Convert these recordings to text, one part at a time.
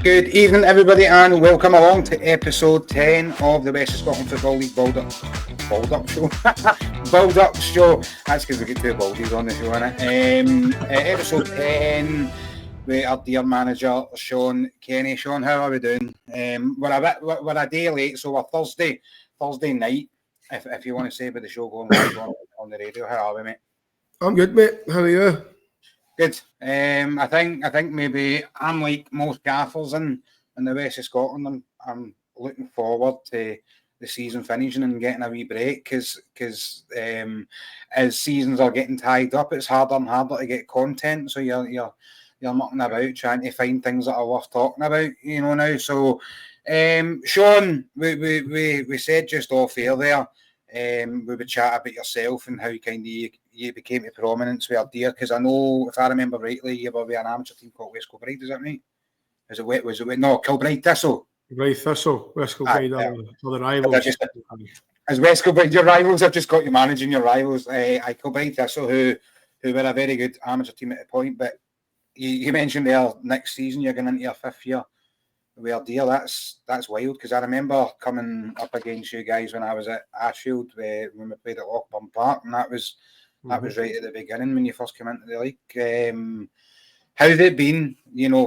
Good evening, everybody, and welcome along to episode 10 of the West of Scotland Football League Build-Up Show. Build-Up Show. That's because we get two baldies on the show, innit? Episode 10 with our dear manager, Sean Kenney. Sean, how are we doing? We're a day late, so we're Thursday night, if you want to say, with the show going live on the radio. How are we, mate? I'm good, mate. How are you? Good. I think maybe I'm like most gaffers in the West of Scotland. I'm looking forward to the season finishing and getting a wee break because as seasons are getting tied up, it's harder and harder to get content. So you're mucking about trying to find things that are worth talking about, now. So Sean, we said just off air there, we would chat about yourself and how you became to prominence with Ardeer, because I know, if I remember rightly, you were with an amateur team called West Kilbride, is that right? No, Kilbride Thistle. Kilbride Thistle, West Kilbride are the rivals. As West Kilbride, your rivals, I've just got you managing your rivals. Kilbride Thistle, who were a very good amateur team at the point, but you mentioned there next season you're going into your fifth year with Ardeer. That's wild, because I remember coming up against you guys when I was at Ashfield when we played at Lockburn Park, and that was right at the beginning when you first came into the league. How's it been,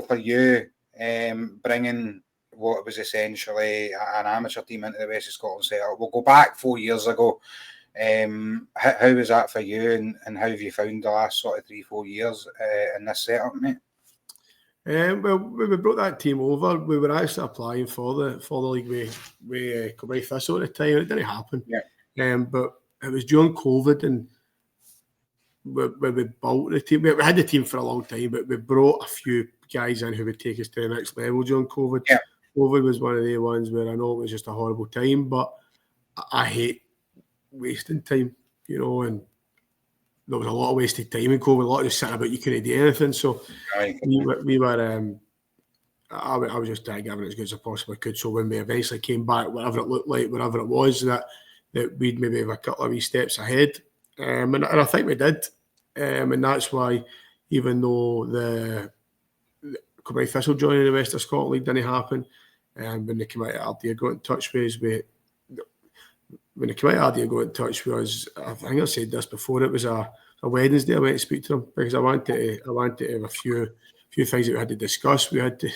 for you, bringing what was essentially an amateur team into the West of Scotland setup? We'll go back 4 years ago. How was that for you, and how have you found the last sort of 3-4 years in this setup, mate? Well, when we brought that team over, we were actually applying for the league with Kilbride Thistle at the time. It didn't happen. Yeah. But it was during COVID, and when we built the team, we had the team for a long time, but we brought a few guys in who would take us to the next level during COVID. Yeah. COVID was one of the ones where I know it was just a horrible time, but I hate wasting time, and there was a lot of wasted time in COVID, a lot of just sitting about, you couldn't do anything. So we were, I was just trying to give it as good as I possibly could. So when we eventually came back, whatever it looked like, whatever it was, that we'd maybe have a couple of wee steps ahead. And I think we did. And that's why, even though the Kilbride Thistle joining the West of Scotland League didn't happen, when they came out of Ardeer got in touch with us, when they came out of Ardeer got in touch with us, I think I said this before, it was a Wednesday I went to speak to them, because I wanted to have a few things that we had to discuss. I didn't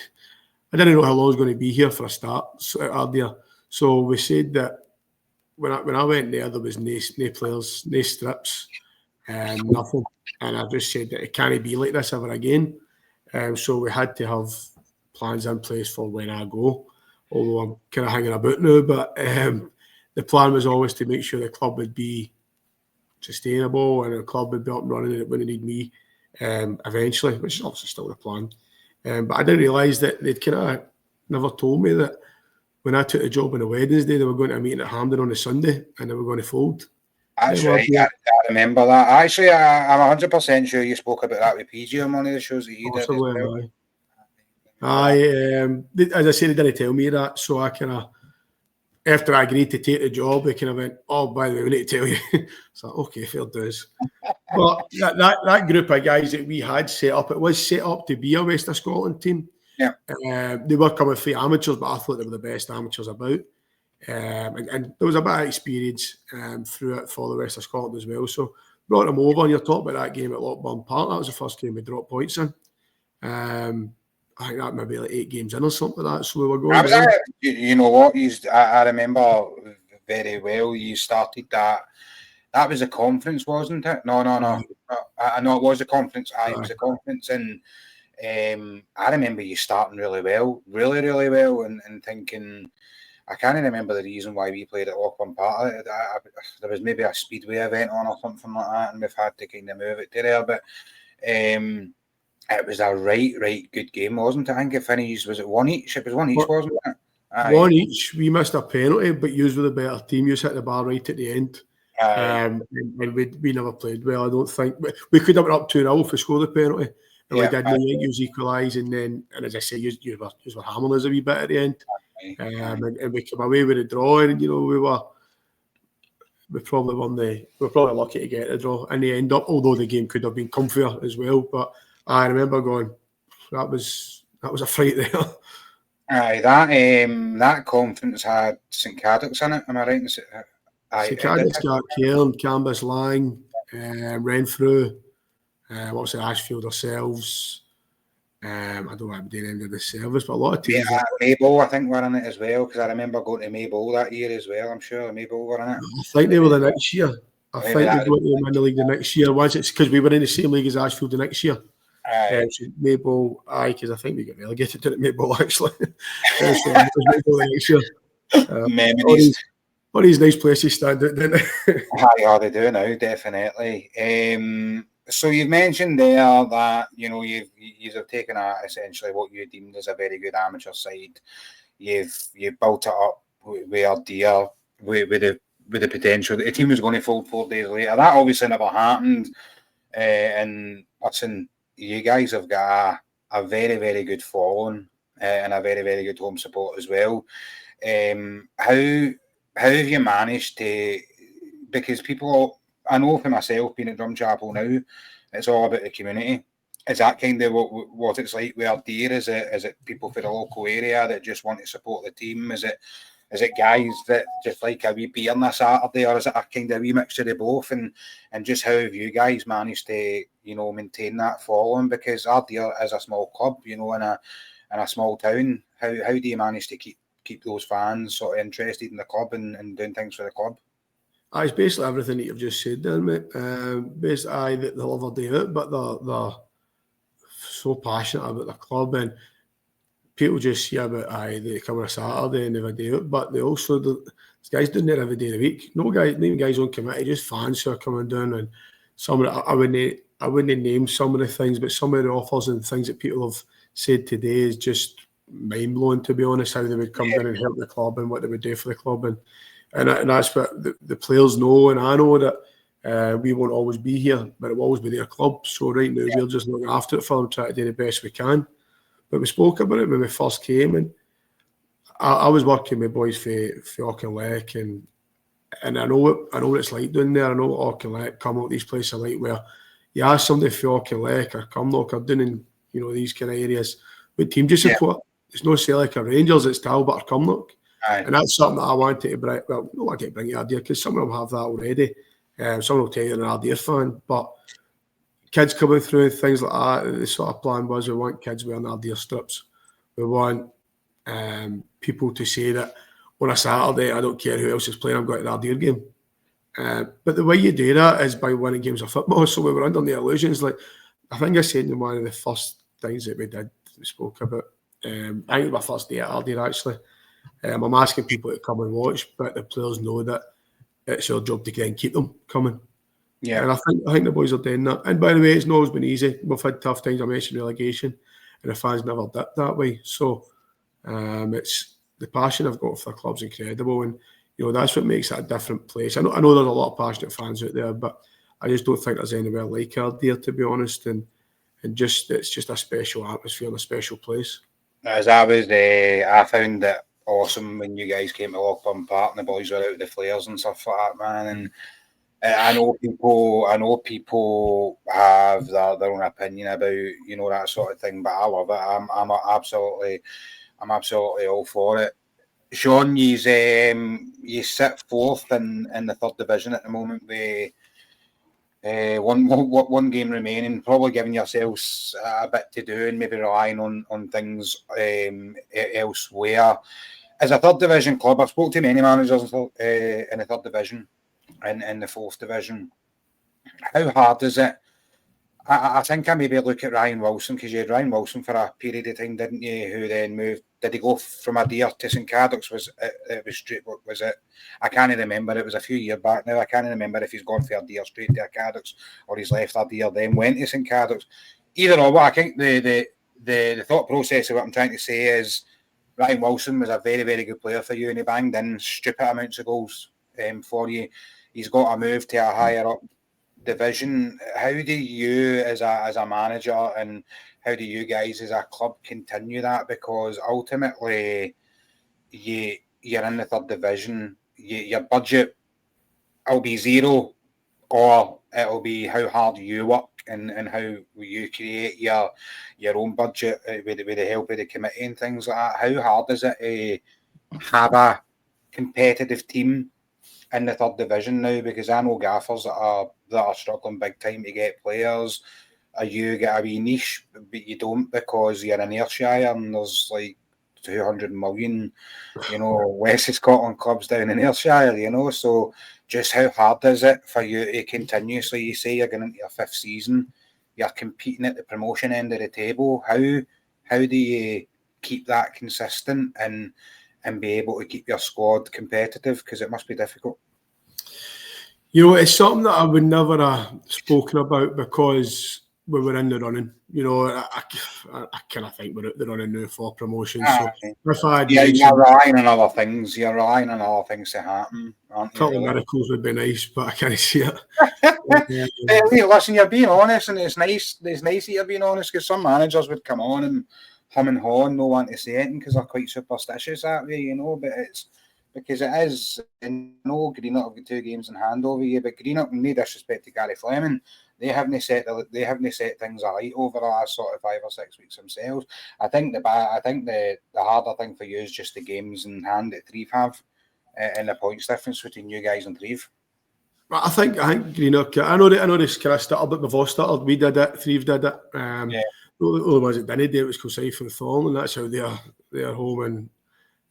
know how long I was going to be here for a start at Ardeer. So we said that when I went there was no players, no strips, nothing. And I just said that it can't be like this ever again. So we had to have plans in place for when I go, although I'm kind of hanging about now. But the plan was always to make sure the club would be sustainable and the club would be up and running and it wouldn't need me eventually, which is obviously still the plan. But I didn't realise that they'd kind of never told me that when I took the job on a Wednesday, they were going to a meeting at Hampden on a Sunday and they were going to fold. That's right. I remember that. Actually, I'm 100% sure you spoke about that with PG on one of the shows that you did. Possibly, as I said, they didn't tell me that, so I kind of, after I agreed to take the job, they kind of went, "Oh, by the way, we need to tell you." So, okay, fair dues. But that group of guys that we had set up, it was set up to be a West of Scotland team. Yeah. They were coming from amateurs, but I thought they were the best amateurs about. And there was a bit of experience through it for the West of Scotland as well. So brought them over, and you're talking about that game at Lockburn Park. That was the first game we dropped points in. I think that maybe like 8 games in or something like that. So we were going. You know what? I remember very well. You started that. That was a conference, wasn't it? No. I know it was a conference. It was a conference, and I remember you starting really well, really well, and thinking. I can't remember the reason why we played at Lockburn Park. There was maybe a speedway event on or something like that, and we've had to kind of move it to there. But it was a right good game, wasn't it? I think it finished, was it 1 each? It was 1 each, wasn't it? One each. We missed a penalty, but you were the better team. You hit the bar right at the end. And we never played well, I don't think. We could have been up 2-0 if we scored the penalty. And we did use equalise, and as I say, you were hammering us a wee bit at the end. And we came away with a draw, and we probably won we're probably lucky to get a draw in the end up, although the game could have been comfier as well. But I remember going, that was a fright there. Aye, that conference had St Cadoc's in it. Am I right? St Cadoc's got Cairn, Canvas Lang, Renfrew, what's it, Ashfield ourselves. I don't know what the end of the service, but a lot of teams. Maybole, I think, were in it as well, because I remember going to Maybole that year as well. I'm sure Maybole were in it. I think they were the next year. I think they got to win the league the next year. Once it's because we were in the same league as Ashfield the next year. So Maybole, because I think we got relegated to Maybole actually. So it was Maybole the next year. Memories. All these nice places stand out, don't they? Aye, they do now, definitely. So you've mentioned there that you've taken essentially what you deemed as a very good amateur side. You've built it up with Ardeer with the potential that the team was going to fold 4 days later. That obviously never happened. And listen, you guys have got a very, very good following and a very, very good home support as well. How have you managed to? Because people, I know for myself, being at Drumchapel now, it's all about the community. Is that kind of what it's like with Ardeer? Is it people for the local area that just want to support the team? Is it guys that just like a wee beer on a Saturday, or is it a kind of wee mixture of both? And just how have you guys managed to maintain that following? Because Ardeer is a small club, in a small town. How do you manage to keep those fans sort of interested in the club and doing things for the club? It's basically everything that you've just said there, mate. Basically, they love their day out, but they're so passionate about the club, and people just see about they come on a Saturday and they have a day out, but they also these guys doing there every day of the week. No even guys on committee, just fans who are coming down, and some of I wouldn't name some of the things, but some of the offers and things that people have said today is just mind blowing, to be honest. How they would come down and help the club and what they would do for the club, and that's what the players know, and I know that we won't always be here, but it will always be their club. So right now we're just looking after it for them, trying to do the best we can. But we spoke about it when we first came, and I was working with boys for Auchinleck, and I know what it's like down there. I know what Auchinleck, Cumnock, these places are like, where you ask somebody for Auchinleck or Cumnock or down in these kind of areas, what team do you support? It's no say like a Rangers, it's Talbot or Cumnock. And that's something that I wanted to bring. Well, I wanted to bring you Ardeer because some of them have that already. Someone will tell you they're an Ardeer fan, but kids coming through and things like that, the sort of plan was we want kids wearing Ardeer strips. We want people to say that on a Saturday, I don't care who else is playing, I'm going to the Ardeer game. But the way you do that is by winning games of football. So we were under the illusions. Like I think I said in one of the first things that we spoke about. I think it was my first day at Ardeer actually. I'm asking people to come and watch, but the players know that it's our job to get and keep them coming. Yeah, and I think the boys are doing that. And by the way, it's not always been easy. We've had tough times. I mentioned relegation, and the fans never dipped that way. So it's the passion I've got for the club's incredible, and that's what makes it a different place. I know there's a lot of passionate fans out there, but I just don't think there's anywhere like Ardeer, to be honest. And it's just a special atmosphere and a special place. As I found it awesome when you guys came to Lockburn Park and the boys were out with the flares and stuff like that, man. And I know people have their own opinion about that sort of thing, but I love it. I'm absolutely all for it. Sean, you sit fourth in the third division at the moment with one game remaining, probably giving yourselves a bit to do and maybe relying on things elsewhere. As a third division club, I've spoken to many managers in the third division and in the fourth division. How hard is it? I think I maybe look at Ryan Wilson, because you had Ryan Wilson for a period of time, didn't you? Who then moved? Did he go from Ardeer to St Cadoc's? Was it? I can't remember. It was a few years back now. I can't remember if he's gone from Ardeer straight to Cadoc's or he's left Ardeer then went to St Cadoc's. Either or, I think the thought process of what I'm trying to say is Ryan Wilson was a very, very good player for you, and he banged in stupid amounts of goals for you. He's got a move to a higher up division. How do you as a manager and how do you guys as a club continue that? Because ultimately you're in the third division, your budget will be zero, or it'll be how hard you work and how you create your own budget with the help of the committee and things like that. How hard is it to have a competitive team in the third division now? Because I know gaffers that are struggling big time to get players. You get a wee niche, but you don't because you're in Ayrshire and there's like 200 million, West of Scotland clubs down in Ayrshire, so just how hard is it for you to continuously, you say you're going into your 5th season, you're competing at the promotion end of the table. How do you keep that consistent and be able to keep your squad competitive? Because it must be difficult. It's something that I would never have spoken about because we were in the running. I kind of think we're out the running now for promotion. So if I you're relying on other things. You're relying on other things to happen, aren't you? A couple of miracles would be nice, but I can't see it. Listen, you're being honest, and it's nice. It's nice that you're being honest, because some managers would come on and hum and haw and no want to say anything because they're quite superstitious that way, But it's because it is. And Greenock have got 2 games in hand over you, but Greenock, no disrespect to Gary Fleming, they haven't set things alight over the last sort of 5 or 6 weeks themselves. I think the harder thing for you is just the games in hand that Threave have, and the points difference between you guys and Threave. I think Greenock. I know this kind of started, but before started, we did it. Threave did it. The only ones that didn't do it was Kilsyth and Thorn, and that's how they're home and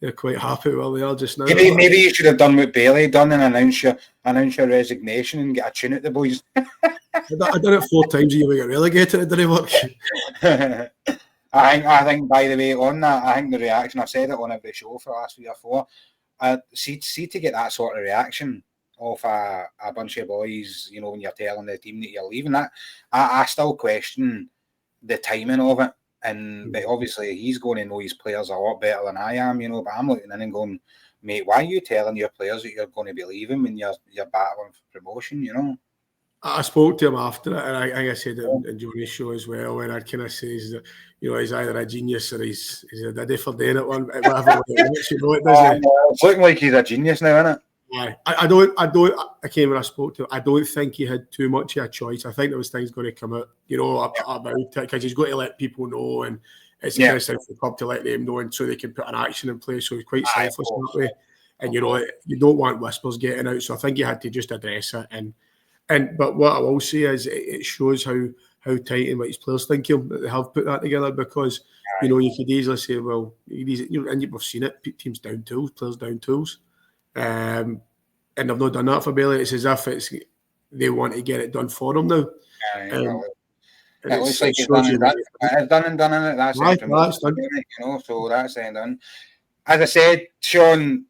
they're quite happy where they are just now. Maybe you should have done what Bailey done and announce your resignation and get a tune at the boys. I done it 4 times a year. We get relegated. It didn't work. I think. By the way, on that, I think the reaction. I've said it on every show for the last 3 or 4. See to get that sort of reaction off a bunch of boys, when you're telling the team that you're leaving. That I still question the timing of it. But obviously he's going to know his players a lot better than I am, But I'm looking in and going, mate, why are you telling your players that you're going to be leaving when you're battling for promotion, I spoke to him after it, and I said it in Johnny's show as well, and I kind of says that, he's either a genius or he's a daddy for doing it. Whatever it doesn't. It's looking like he's a genius now, isn't it? I don't. Again, when I spoke to him, I don't think he had too much of a choice. I think there was things going to come out, about it, because he's got to let people know, and it's the kind of thing for the club to let them know, and so they can put an action in place. So he's quite selfless in that way, and you don't want whispers getting out. So I think he had to just address it, but what I will say is it shows how tight and what his players think that they have put that together, because you could easily say, well, and we've seen it, teams down tools, players down tools. And they've not done that for Bailey. It's as if they want to get it done for them now. It looks like it's done and done, in it. That's done. So that's done. As I said, Sean,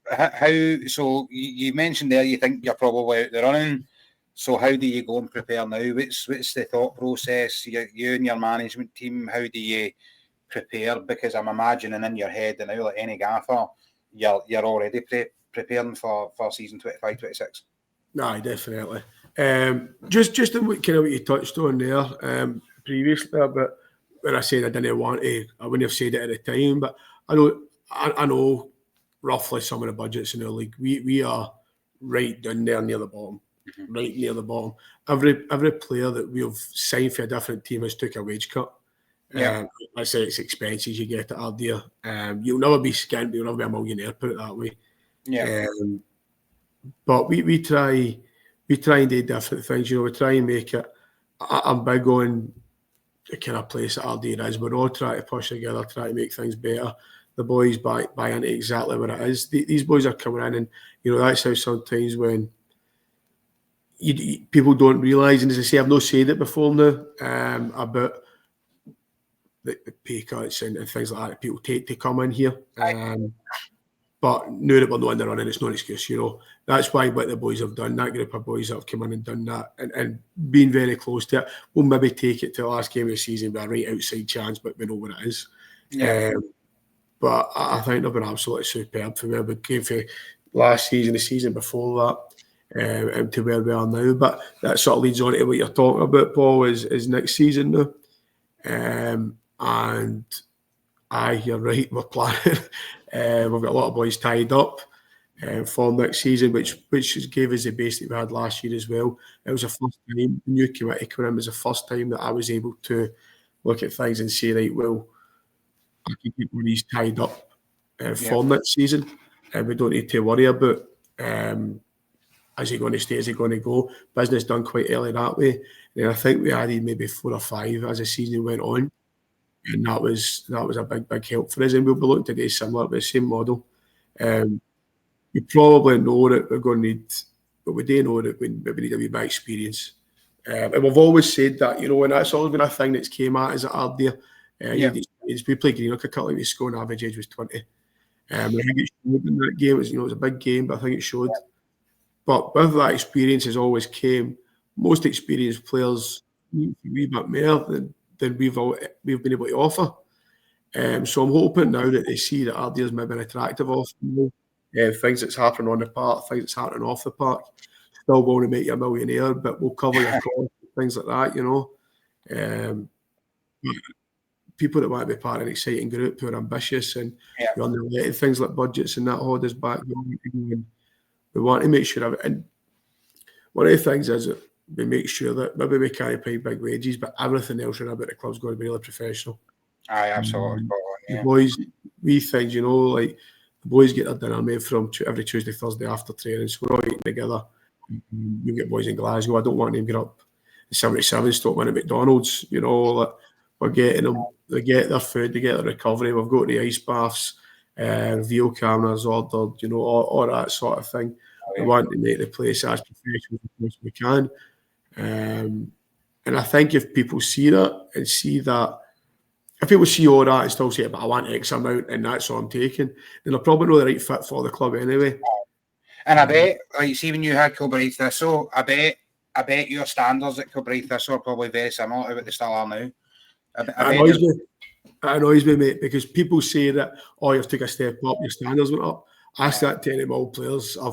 so you mentioned there you think you're probably out the running. So how do you go and prepare now? What's the thought process? You and your management team, how do you prepare? Because I'm imagining in your head, and now like any gaffer, you're already preparing for season 25-26. No, definitely. Just kind of what you touched on there previously, but when I said I didn't want to, I wouldn't have said it at the time. But I know roughly some of the budgets in our league. We are right down there near the bottom, right near the bottom. Every player that we've signed for a different team has took a wage cut. I say it's expenses you get at Ardeer. You'll never be skint, you'll never be a millionaire, put it that way. But we try and do different things. We try and make it. I'm big on the kind of place that Ardeer is. We're all trying to push together, try to make things better. The boys buy into exactly what it is. These boys are coming in, and that's how sometimes when people don't realise, and as I say, I've not said it before now, about the pay cuts and things like that people take to come in here. But now that we're not in the running, it's not an excuse, That's why what the boys have done, that group of boys that have come in and done that, and been very close to it, we'll maybe take it to the last game of the season with a right outside chance, but we know what it is. But I think they've been absolutely superb for where we came from last season, the season before that, and to where we are now. But that sort of leads on to what you're talking about, Paul, is next season now. And you're right, we're planning. We've got a lot of boys tied up. for next season, which gave us the base that we had last year as well. It was the first time the new committee came in. It was the first time that I was able to look at things and say, right, well, I can keep one of these tied up for next season, and we don't need to worry about is he going to stay, is he going to go. Business done quite early that way, and I think we added maybe 4 or 5 as the season went on, and that was a big help for us, and we'll be looking to do similar, the same model. We probably know that we're going to need, but we do know that we need a wee bit of experience. And we've always said that, and that's always been a thing that's came at us at Ardeer. We played Greenock a couple of weeks ago, and average age was 20. I think it showed in that game. It was a big game, but I think it showed. But with that experience has always came, most experienced players need a wee bit more than we've been able to offer. So I'm hoping now that they see that Ardeer's maybe an attractive offer. Things that's happening on the park, things that's happening off the park. Still want to make you a millionaire, but we'll cover your costs, things like that, People that want to be part of an exciting group who are ambitious and you're unrelated, things like budgets and that hold us back. We want to make sure, and one of the things is that we make sure that maybe we can't pay big wages, but everything else about the club's got to be really professional. Aye, absolutely. The boys, we things, like the boys get their dinner made from every Tuesday, Thursday after training, so we're all eating together. You get boys in Glasgow. I don't want them to get up at 77 stop in at McDonald's. We're getting them. They get their food, they get their recovery. We've got the ice baths, VO cameras ordered, all that sort of thing. We want to make the place as professional as we can. And I think if people see that and see that, if people see all that and still say, but I want X amount and that's all I'm taking, then they're probably not the right fit for the club anyway. And I bet, see when you had Kilbride Thistle, I bet your standards at Kilbride Thistle are probably very similar to what they still are now. It annoys me, mate, because people say that, you've took a step up, your standards went up. I start telling all players, I'm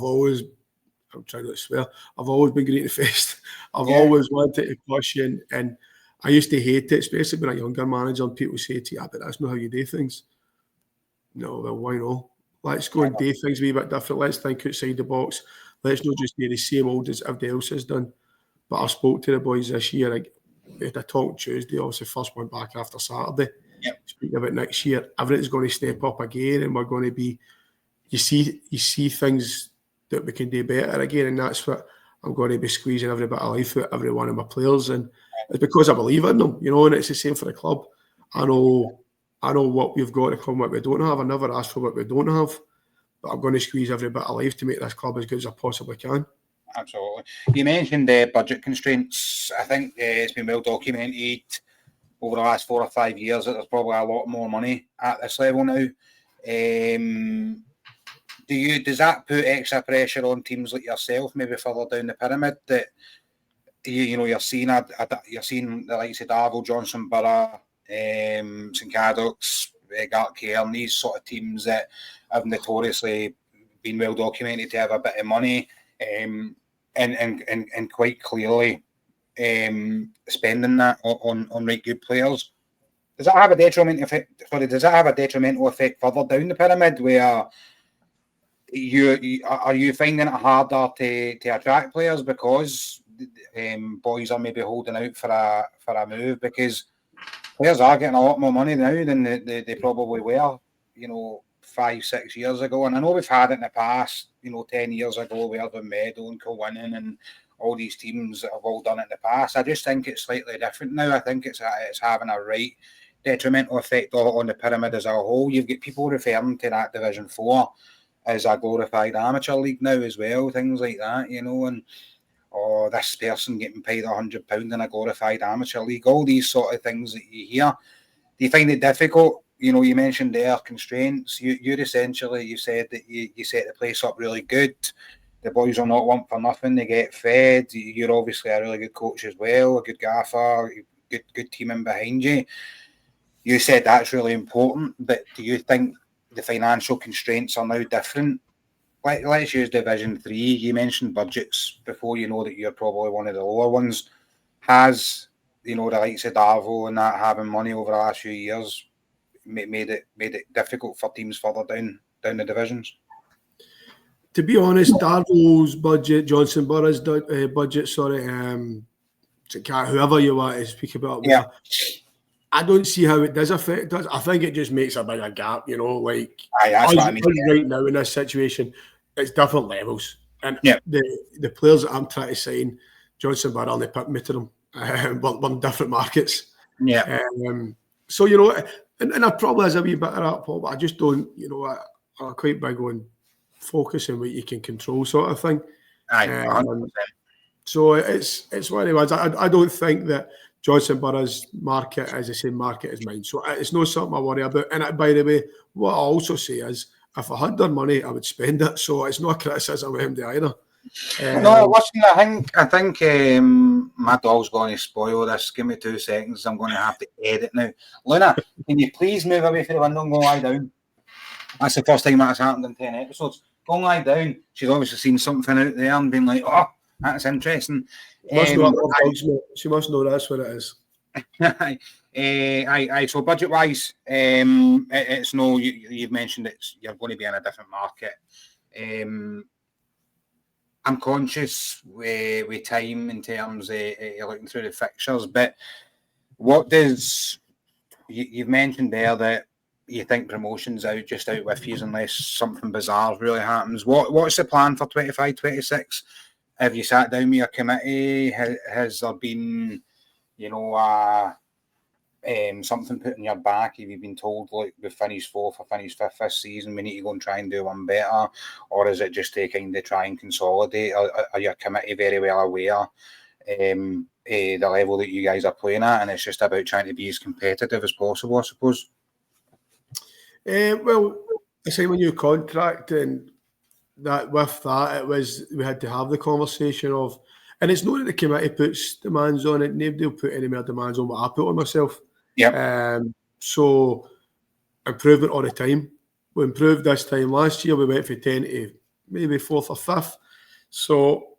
trying not to swear, I've always been great to face. I've always wanted to push in, and I used to hate it, especially when a younger manager, and people say to you, but that's not how you do things. No, well, why not? Let's go and do things a wee bit different. Let's think outside the box. Let's not just do the same old as everybody else has done. But I spoke to the boys this year, we had a talk Tuesday, obviously first one back after Saturday. Speaking about next year, everything's going to step up again, and we're going to be, you see things that we can do better again, and that's what I'm going to be squeezing every bit of life out every one of my players, and it's because I believe in them, and it's the same for the club. I know what we've got to come, what we don't have. I never ask for what we don't have, but I'm going to squeeze every bit of life to make this club as good as I possibly can. Absolutely. You mentioned budget constraints. I think it's been well documented over the last 4 or 5 years that there's probably a lot more money at this level now. Does that put extra pressure on teams like yourself, maybe further down the pyramid, that you're seeing the likes of Darvel, Johnson Borough, St Cadoc's, Gartcairn, these sort of teams that have notoriously been well documented to have a bit of money, and quite clearly spending that on right good players. Does that have a detrimental effect? Does that have a detrimental effect further down the pyramid, where are you finding it harder to attract players because boys are maybe holding out for a move, because players are getting a lot more money now than they probably were, 5-6 years ago. And I know we've had it in the past, 10 years ago, we had Meadow and Kilwinning and all these teams that have all done it in the past. I just think it's slightly different now. I think it's having a right detrimental effect on the pyramid as a whole. You've got people referring to that Division 4 as a glorified amateur league now as well, things like that, and this person getting paid £100 in a glorified amateur league, all these sort of things that you hear. Do you find it difficult? You mentioned there constraints. You said that you set the place up really good. The boys are not one for nothing. They get fed. You're obviously a really good coach as well, a good gaffer, good team in behind you. You said that's really important, but do you think the financial constraints are now different? Let's use Division 3. You mentioned budgets before. You know that you're probably one of the lower ones. Has the likes of Darvel and that having money over the last few years made it difficult for teams further down the divisions? To be honest, Darville's budget, Johnson Burroughs' budget, whoever you want to speak about, I don't see how it does affect us. I think it just makes a bigger gap, you know, like that's what I mean. Right now in this situation, it's different levels. And the players that I'm trying to sign, Johnson Burrow, they put me to them, but we're in different markets. Yeah. So, you know, and I probably is a wee bit of that, Paul, but I just don't, you know, I'm quite big on focusing what you can control sort of thing. So it's one of the ones. I don't think that Johnson Burroughs' market is the same market as mine. So it's not something I worry about. And by the way, what I also say is, if I had their money, I would spend it. So it's not a criticism of him either. No, listen, I think my dog's going to spoil this. Give me 2 seconds. I'm going to have to edit now. Luna, can you please move away from the window and go lie down? That's the first time that's happened in 10 episodes. Go and lie down. She's obviously seen something out there and been like, oh, that's interesting. She must know that's what it is. So budget-wise, it's no. You've mentioned you're going to be in a different market. I'm conscious with time in terms of looking through the fixtures, but what does you've mentioned there that you think promotion's just out with you unless something bizarre really happens. What's the plan for 25-26? Have you sat down with your committee? Has there been, you know, something put in your back? Have you been told, like, we finished 4th or finished 5th this season, we need to go and try and do one better? Or is it just taking to try and consolidate? Are your committee very well aware the level that you guys are playing at, and it's just about trying to be as competitive as possible, I suppose? Well, I say when you contract and that with that, we had to have the conversation of, and it's not that the committee puts demands on it. Nobody will put any more demands on what I put on myself. Yeah. So improvement all the time. We improved this time last year. We went from 10 to maybe 4th or 5th. So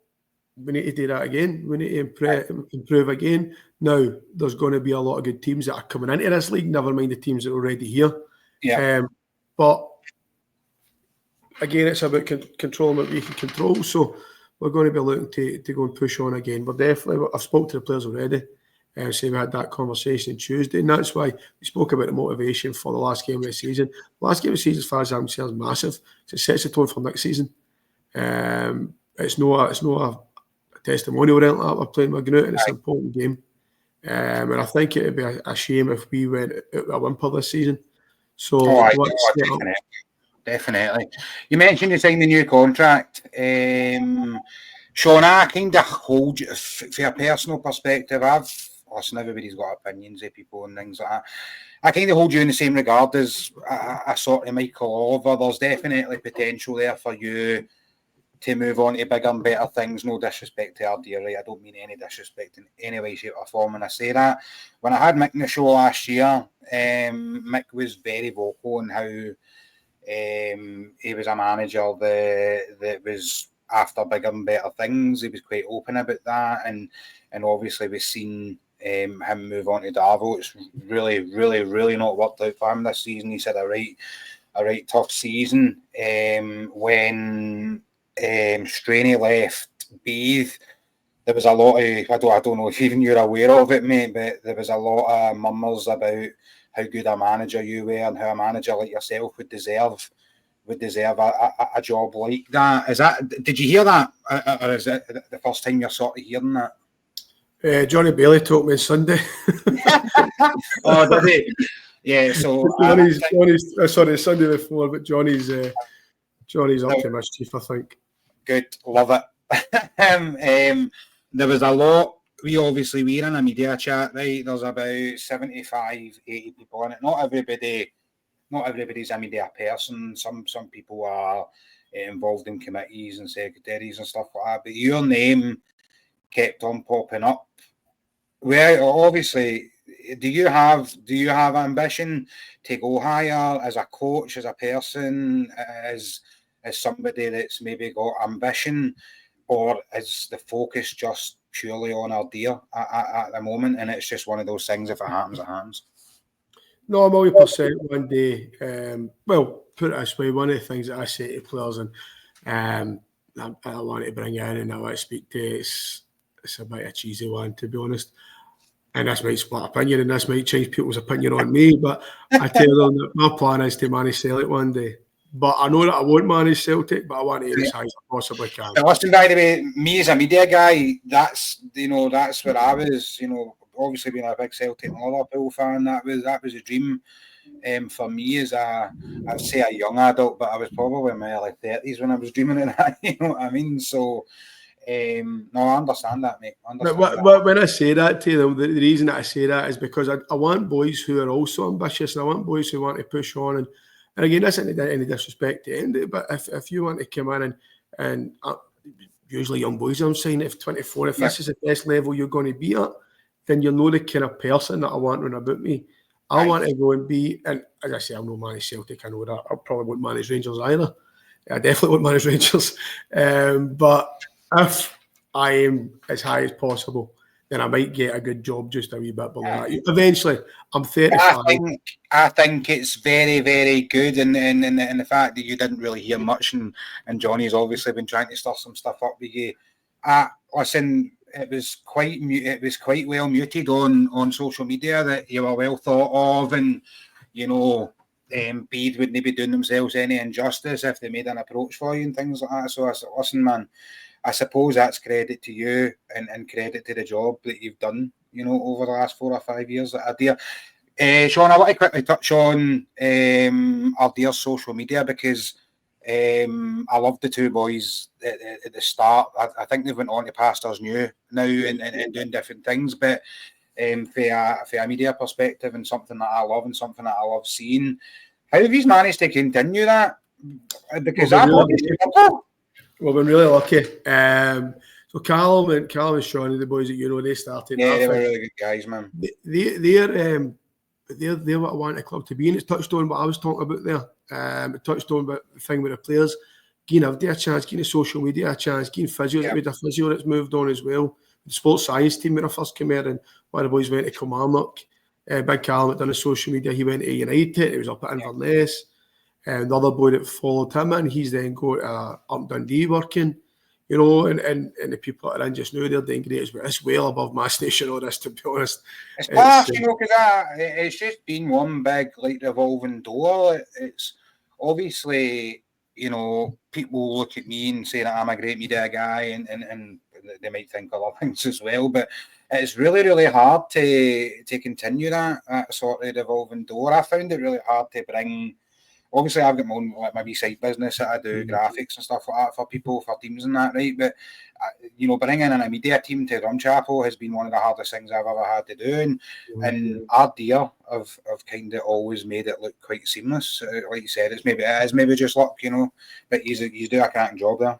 we need to do that again. We need to improve again. Now, there's going to be a lot of good teams that are coming into this league, never mind the teams that are already here. Yeah. But again, it's about controlling what we can control. So we're going to be looking to go and push on again. But definitely, I've spoken to the players already. So we had that conversation Tuesday, and that's why we spoke about the motivation for the last game of the season. Last game of the season, as far as I'm concerned, is massive. So it sets the tone for next season. It's not a testimonial or anything like that. We're playing with Gnut, and it's an important game. And I think it would be a shame if we went out with a whimper this season. So definitely. You mentioned you signed the new contract. Sean, I kind of hold you, for a personal perspective, listen, everybody's got opinions of people and things like that. I kind of hold you in the same regard as a sort of Michael Oliver. There's definitely potential there for you to move on to bigger and better things. No disrespect to Ardeer, right? I don't mean any disrespect in any way, shape or form when I say that. When I had Mick in the show last year, Mick was very vocal on how he was a manager that was after bigger and better things. He was quite open about that, and obviously we've seen him move on to Darvo. It's really, really, really not worked out for him this season. He's had a right tough season. When Straney left Beath, there was a lot of, I don't know if even you're aware of it, mate, but there was a lot of murmurs about how good a manager you were and how a manager like yourself would deserve a job like that. Did you hear that, or is it the first time you're sort of hearing that? Johnny Bailey told me Sunday. Oh, did he? Yeah, so Johnny's Sunday before, but Johnny's up to mischief, I think. Good, love it. There was a lot. We're in a media chat, right? There's about 75, 80 people in it. Not everybody's a media person. Some people are involved in committees and secretaries and stuff like that. But your name kept on popping up. Well, obviously, do you have ambition to go higher as a coach, as a person, as somebody that's maybe got ambition, or is the focus just purely on Ardeer at the moment, and it's just one of those things, if it happens, it happens? No, I'm 100% one day. Well, put it this way, one of the things that I say to players, and I want to bring in and I want to speak to. It's a bit of a cheesy one, to be honest. And this might split opinion, and this might change people's opinion on me. But I tell them that my plan is to manage Celtic one day. But I know that I won't manage Celtic, but I want to aim as high as I possibly can. But listen, by the way, me as a media guy, that's where I was. Obviously being a big Celtic and Liverpool fan, that was a dream. For me as I'd say a young adult, but I was probably in my early 30s when I was dreaming of that. You know what I mean? So. No, I understand that, mate. But when I say that to them, the reason that I say that is because I want boys who are also ambitious, and I want boys who want to push on. And again, that's not any disrespect to end it, but if you want to come in and usually young boys, I'm saying, if 24, if this is the best level you're going to be at, then you're not the kind of person that I want running about me. I want to go and be, and as I say, I'm not manage Celtic, I know that. I probably won't manage Rangers either. I definitely won't manage Rangers. But if I aim as high as possible, then I might get a good job just a wee bit below that. Eventually, I'm 35. I think it's very, very good, and the fact that you didn't really hear much, and Johnny's obviously been trying to stir some stuff up with you. Listen, it was quite well muted on social media that you were well thought of, and Bede wouldn't be doing themselves any injustice if they made an approach for you and things like that. So I said, listen, man, I suppose that's credit to you and credit to the job that you've done, over the last 4 or 5 years at Ardeer. Sean, I want to quickly touch on Ardeer's social media because I love the two boys at the start. I think they've went on to pastors new now and doing different things, but for a media perspective and something that I love and something that I love seeing. How have you managed to continue that? Because We've been really lucky. So Callum and Sean, the boys that they started. Yeah, they were really good guys, man. They're what I want a club to be, and it's touched on what I was talking about there. It touched on about the thing with the players, giving everybody a chance, giving the social media a chance, giving physio. With a physio that's moved on as well. The sports science team when I first came here, and one of the boys went to Kilmarnock. Big Callum had done the social media. He went to United. He was up at Inverness. And the other boy that followed him in, he's then got up Dundee working, and the people that are in just now, they're doing great as well. It's well above my station, all this, to be honest. It's class, because it's just been one big, revolving door. It's obviously, people look at me and say that I'm a great media guy, and they might think other things as well, but it's really, really hard to continue that sort of revolving door. I found it really hard to bring. Obviously, I've got my own maybe side business that I do graphics and stuff like that for people, for teams and that, right? But bringing in a media team to Drumchapel has been one of the hardest things I've ever had to do, and Ardeer have kind of always made it look quite seamless. Like you said, it is maybe just luck, but you do a cracking job there.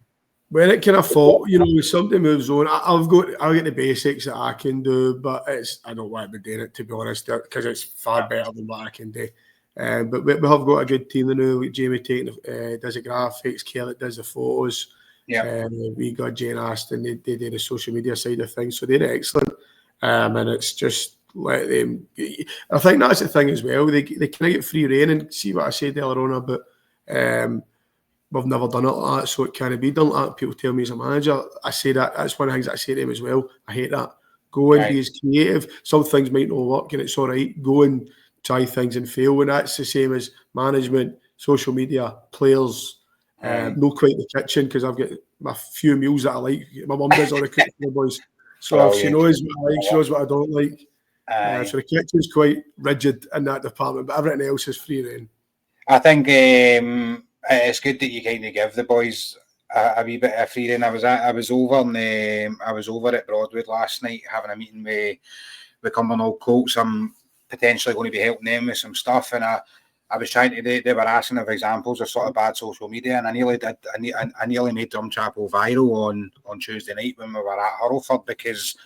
When it kind of fall, when somebody moves on, I'll get the basics that I can do, but I don't want to be doing it, to be honest, because it's far better than what I can do. But we have got a good team now. With Jamie taking does the graphics, Kelly does the photos. We got Jane Aston. They do the social media side of things, so they're excellent. And it's just let them. I think that's the thing as well. They kind of get free rein, and see what I said earlier on about. We've never done it like that, so it can't be done like that. People tell me as a manager, I say that. That's one of the things I say to them as well. I hate that. Go and be as creative. Some things might not work, and it's all right. Go and try things and fail, and that's the same as management, social media, players. Not quite the kitchen, because I've got my few meals that I like. My mum does all the cooking for the boys, so she knows what I like, she knows what I don't like. So the kitchen's quite rigid in that department, but everything else is free rein. I think it's good that you kind of give the boys a wee bit of free rein. I was over at Broadwood last night having a meeting with Cumbernauld Colts. I'm potentially going to be helping them with some stuff, and I was trying to. They were asking of examples of sort of bad social media, and I nearly did. I nearly made Drumchapel viral on Tuesday night when we were at Hurlford, because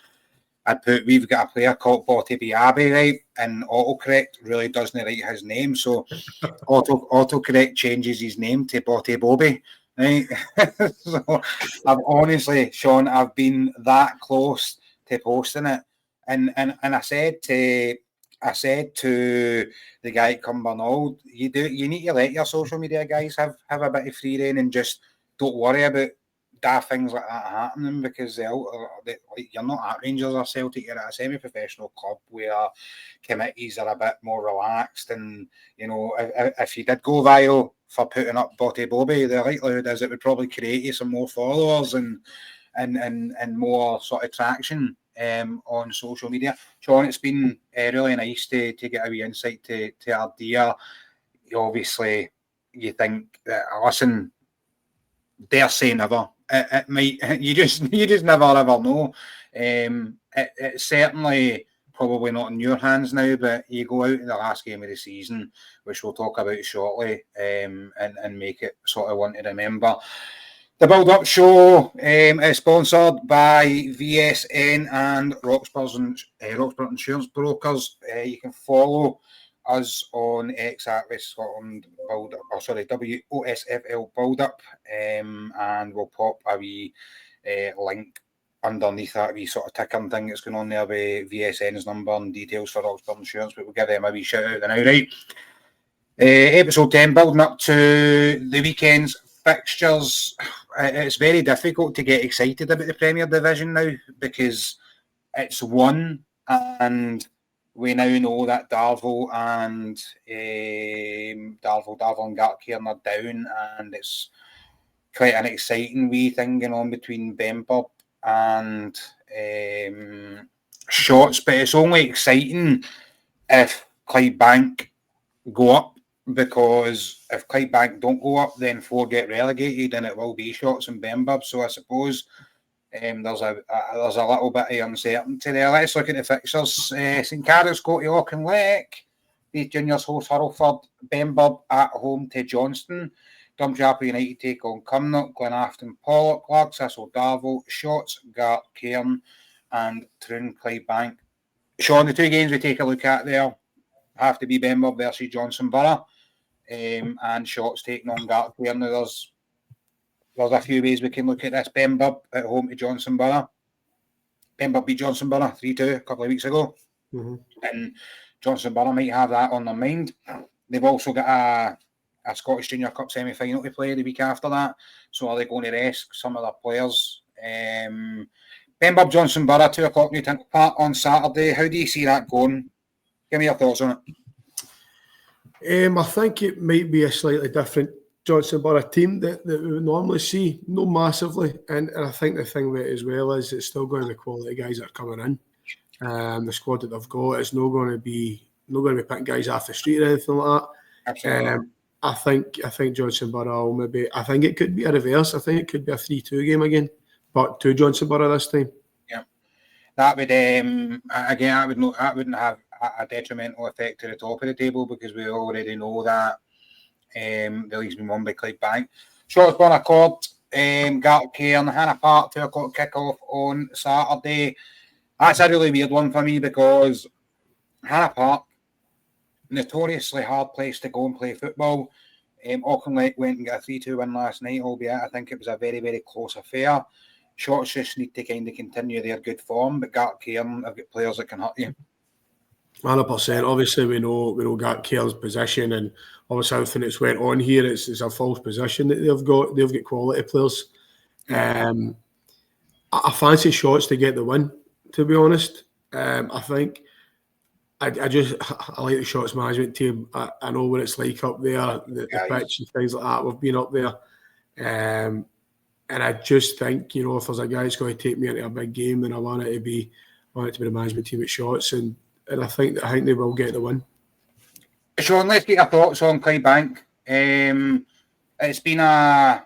we've got a player called Botti Biabi, right, and autocorrect really doesn't write his name, so autocorrect changes his name to Botti Bobby, right? So I've honestly, Sean, I've been that close to posting it, and I said to the guy at Cumbernauld, you need to let your social media guys have a bit of free rein and just don't worry about daft things like that happening, because you're not at Rangers or Celtic, you're at a semi-professional club where committees are a bit more relaxed, and if you did go viral for putting up Botty Bobby, the likelihood is it would probably create you some more followers and more sort of traction on social media. Sean, it's been really nice to get a wee insight to Ardeer. Obviously, you think that, listen, dare say never. It might. You just never ever know. It's certainly probably not in your hands now, but you go out in the last game of the season, which we'll talk about shortly, and make it sort of one to remember. The Build-Up Show is sponsored by VSN and Roxburgh Insurance Brokers. You can follow us on X at West Scotland WOSFL Build-Up, and we'll pop a wee link underneath that wee sort of ticker thing that's going on there with VSN's number and details for Roxburgh Insurance, but we'll give them a wee shout out now, right? Episode 10, building up to the weekend's fixtures. It's very difficult to get excited about the Premier Division now, because it's won, and we now know that Darvel and Gartcairn are down, and it's quite an exciting wee thing going on between Benburb and Shotts, but it's only exciting if Clydebank go up, because if Clydebank don't go up, then 4 get relegated, and it will be Shotts and Benburb. So I suppose there's a little bit of uncertainty there. Let's look at the fixtures. St Carrots go to Auchinleck. These Juniors host Hurlford. Benburb at home to Johnston. Drumchapel United take on Cumnock. Glenafton Pollock. Largs Thistle Darvel. Shotts Gartcairn and Troon Clydebank. Sean, the 2 games we take a look at there have to be Benburb versus Johnson Borough, and Shotts taking on Gartcairn. Now there's a few ways we can look at this. Benburb at home to Johnson Borough. Benburb beat Johnson Borough 3-2 a couple of weeks ago, and Johnson Borough might have that on their mind. They've also got a Scottish Junior Cup semi-final to play the week after that, so are they going to rest some of their players? Benburb Johnson Borough, 2 o'clock New Tinkle Park on Saturday. How do you see that going? Give me your thoughts on it. I think it might be a slightly different Johnson Borough team that we would normally see, not massively. And I think the thing with it as well is it's still going to be quality guys that are coming in. The squad that they've got is not going to be picking guys off the street or anything like that. Absolutely. I think Johnson Borough maybe. I think it could be a reverse. I think it could be a 3-2 game again, but to Johnson Borough this time. Yeah, that would again. I wouldn't have a detrimental effect to the top of the table, because we already know that the league's been won by Clydebank. Shottsburn Accord, Gartcairn, Hannah Park, 2 o'clock kickoff on Saturday. That's a really weird one for me, because Hannah Park, notoriously hard place to go and play football. Auchinleck went and got a 3-2 win last night, albeit I think it was a very, very close affair. Shotts just need to kind of continue their good form, but Gartcairn have got players that can hurt you. 100%. Obviously, we know Gartcairn's position, and obviously everything that's went on here, it's a false position that they've got. They've got quality players. I fancy Shotts to get the win, to be honest. I think I like the Shotts management team. I know what it's like up there, the pitch and things like that. We've been up there, and I just think, if there's a guy that's going to take me into a big game, and I want it to be the management team at Shotts, and I think they will get the win. Sean, let's get your thoughts on Clydebank. It's been I've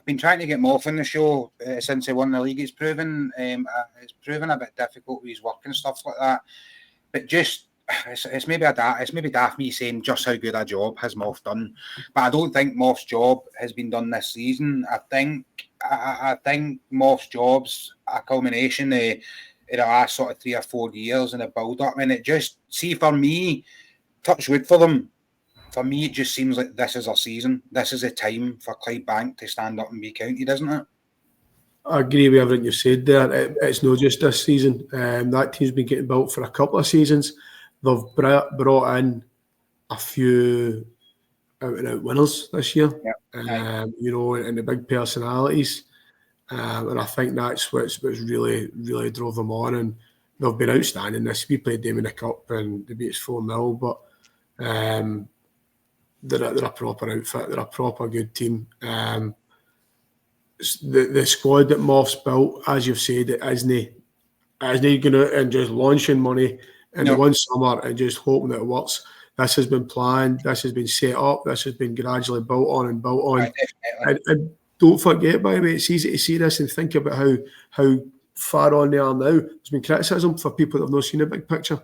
been trying to get Moff on the show since he won the league. It's proven a bit difficult with his work and stuff like that. But just it's maybe daft me saying just how good a job has Moff done. But I don't think Moff's job has been done this season. I think Moff's job's a culmination of the last sort of 3 or 4 years in a build-up, and it just, see, for me, touch wood for them, for me it just seems like this is our season. This is a time for Clydebank to stand up and be counted, isn't it? I agree with everything you've said there. It's not just this season. That team's been getting built for a couple of seasons. They've brought in a few out-and-out winners this year. you know, and the big personalities. And I think that's what's really drove them on. And they've been outstanding this. We played them in the Cup and they beat us 4-0, but they're a proper outfit. They're a proper good team. The squad that Moff's built, as you've said, it isn't going out and just launching money in the one summer and just hoping that it works. This has been planned. This has been set up. This has been gradually built on and built on. And don't forget, by the way, it's easy to see this and think about how far on they are now. There's been criticism for people that have not seen the big picture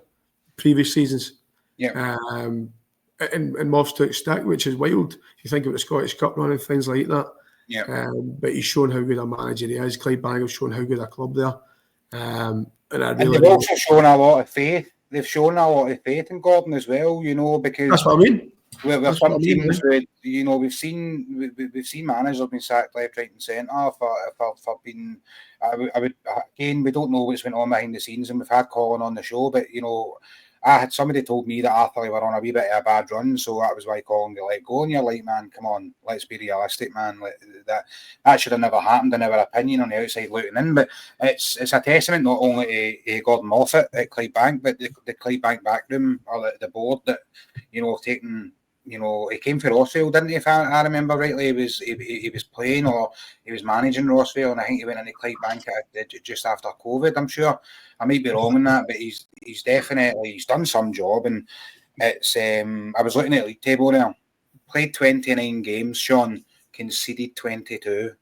previous seasons. Yeah. And Moff's took stick, which is wild. If you think about the Scottish Cup run and things like that. Yeah. But he's shown how good a manager he is. Clydebank have shown how good a club they are. And they've also shown a lot of faith. They've shown a lot of faith in Gordon as well, you know, because that's what I mean. With some teams, you know, we've seen managers have been sacked left, right, and centre for being. I would again, we don't know what's went on behind the scenes, and we've had Colin on the show, but you know, somebody told me that Arthur were on a wee bit of a bad run, so that was why Colin got let go. And you're like, man, come on, let's be realistic, man. That should have never happened in our opinion on the outside looking in. But it's a testament not only to Gordon Moffat at Clydebank, but the Clydebank backroom or the board that, you know, taking. You know, he came for Rossvale, didn't he? If I remember rightly, he was playing or he was managing Rossvale, and I think he went into Clydebank just after COVID. I'm sure I might be wrong in that, but he's definitely done some job. And it's I was looking at the league table there. Played 29 games, Sean, conceded 22.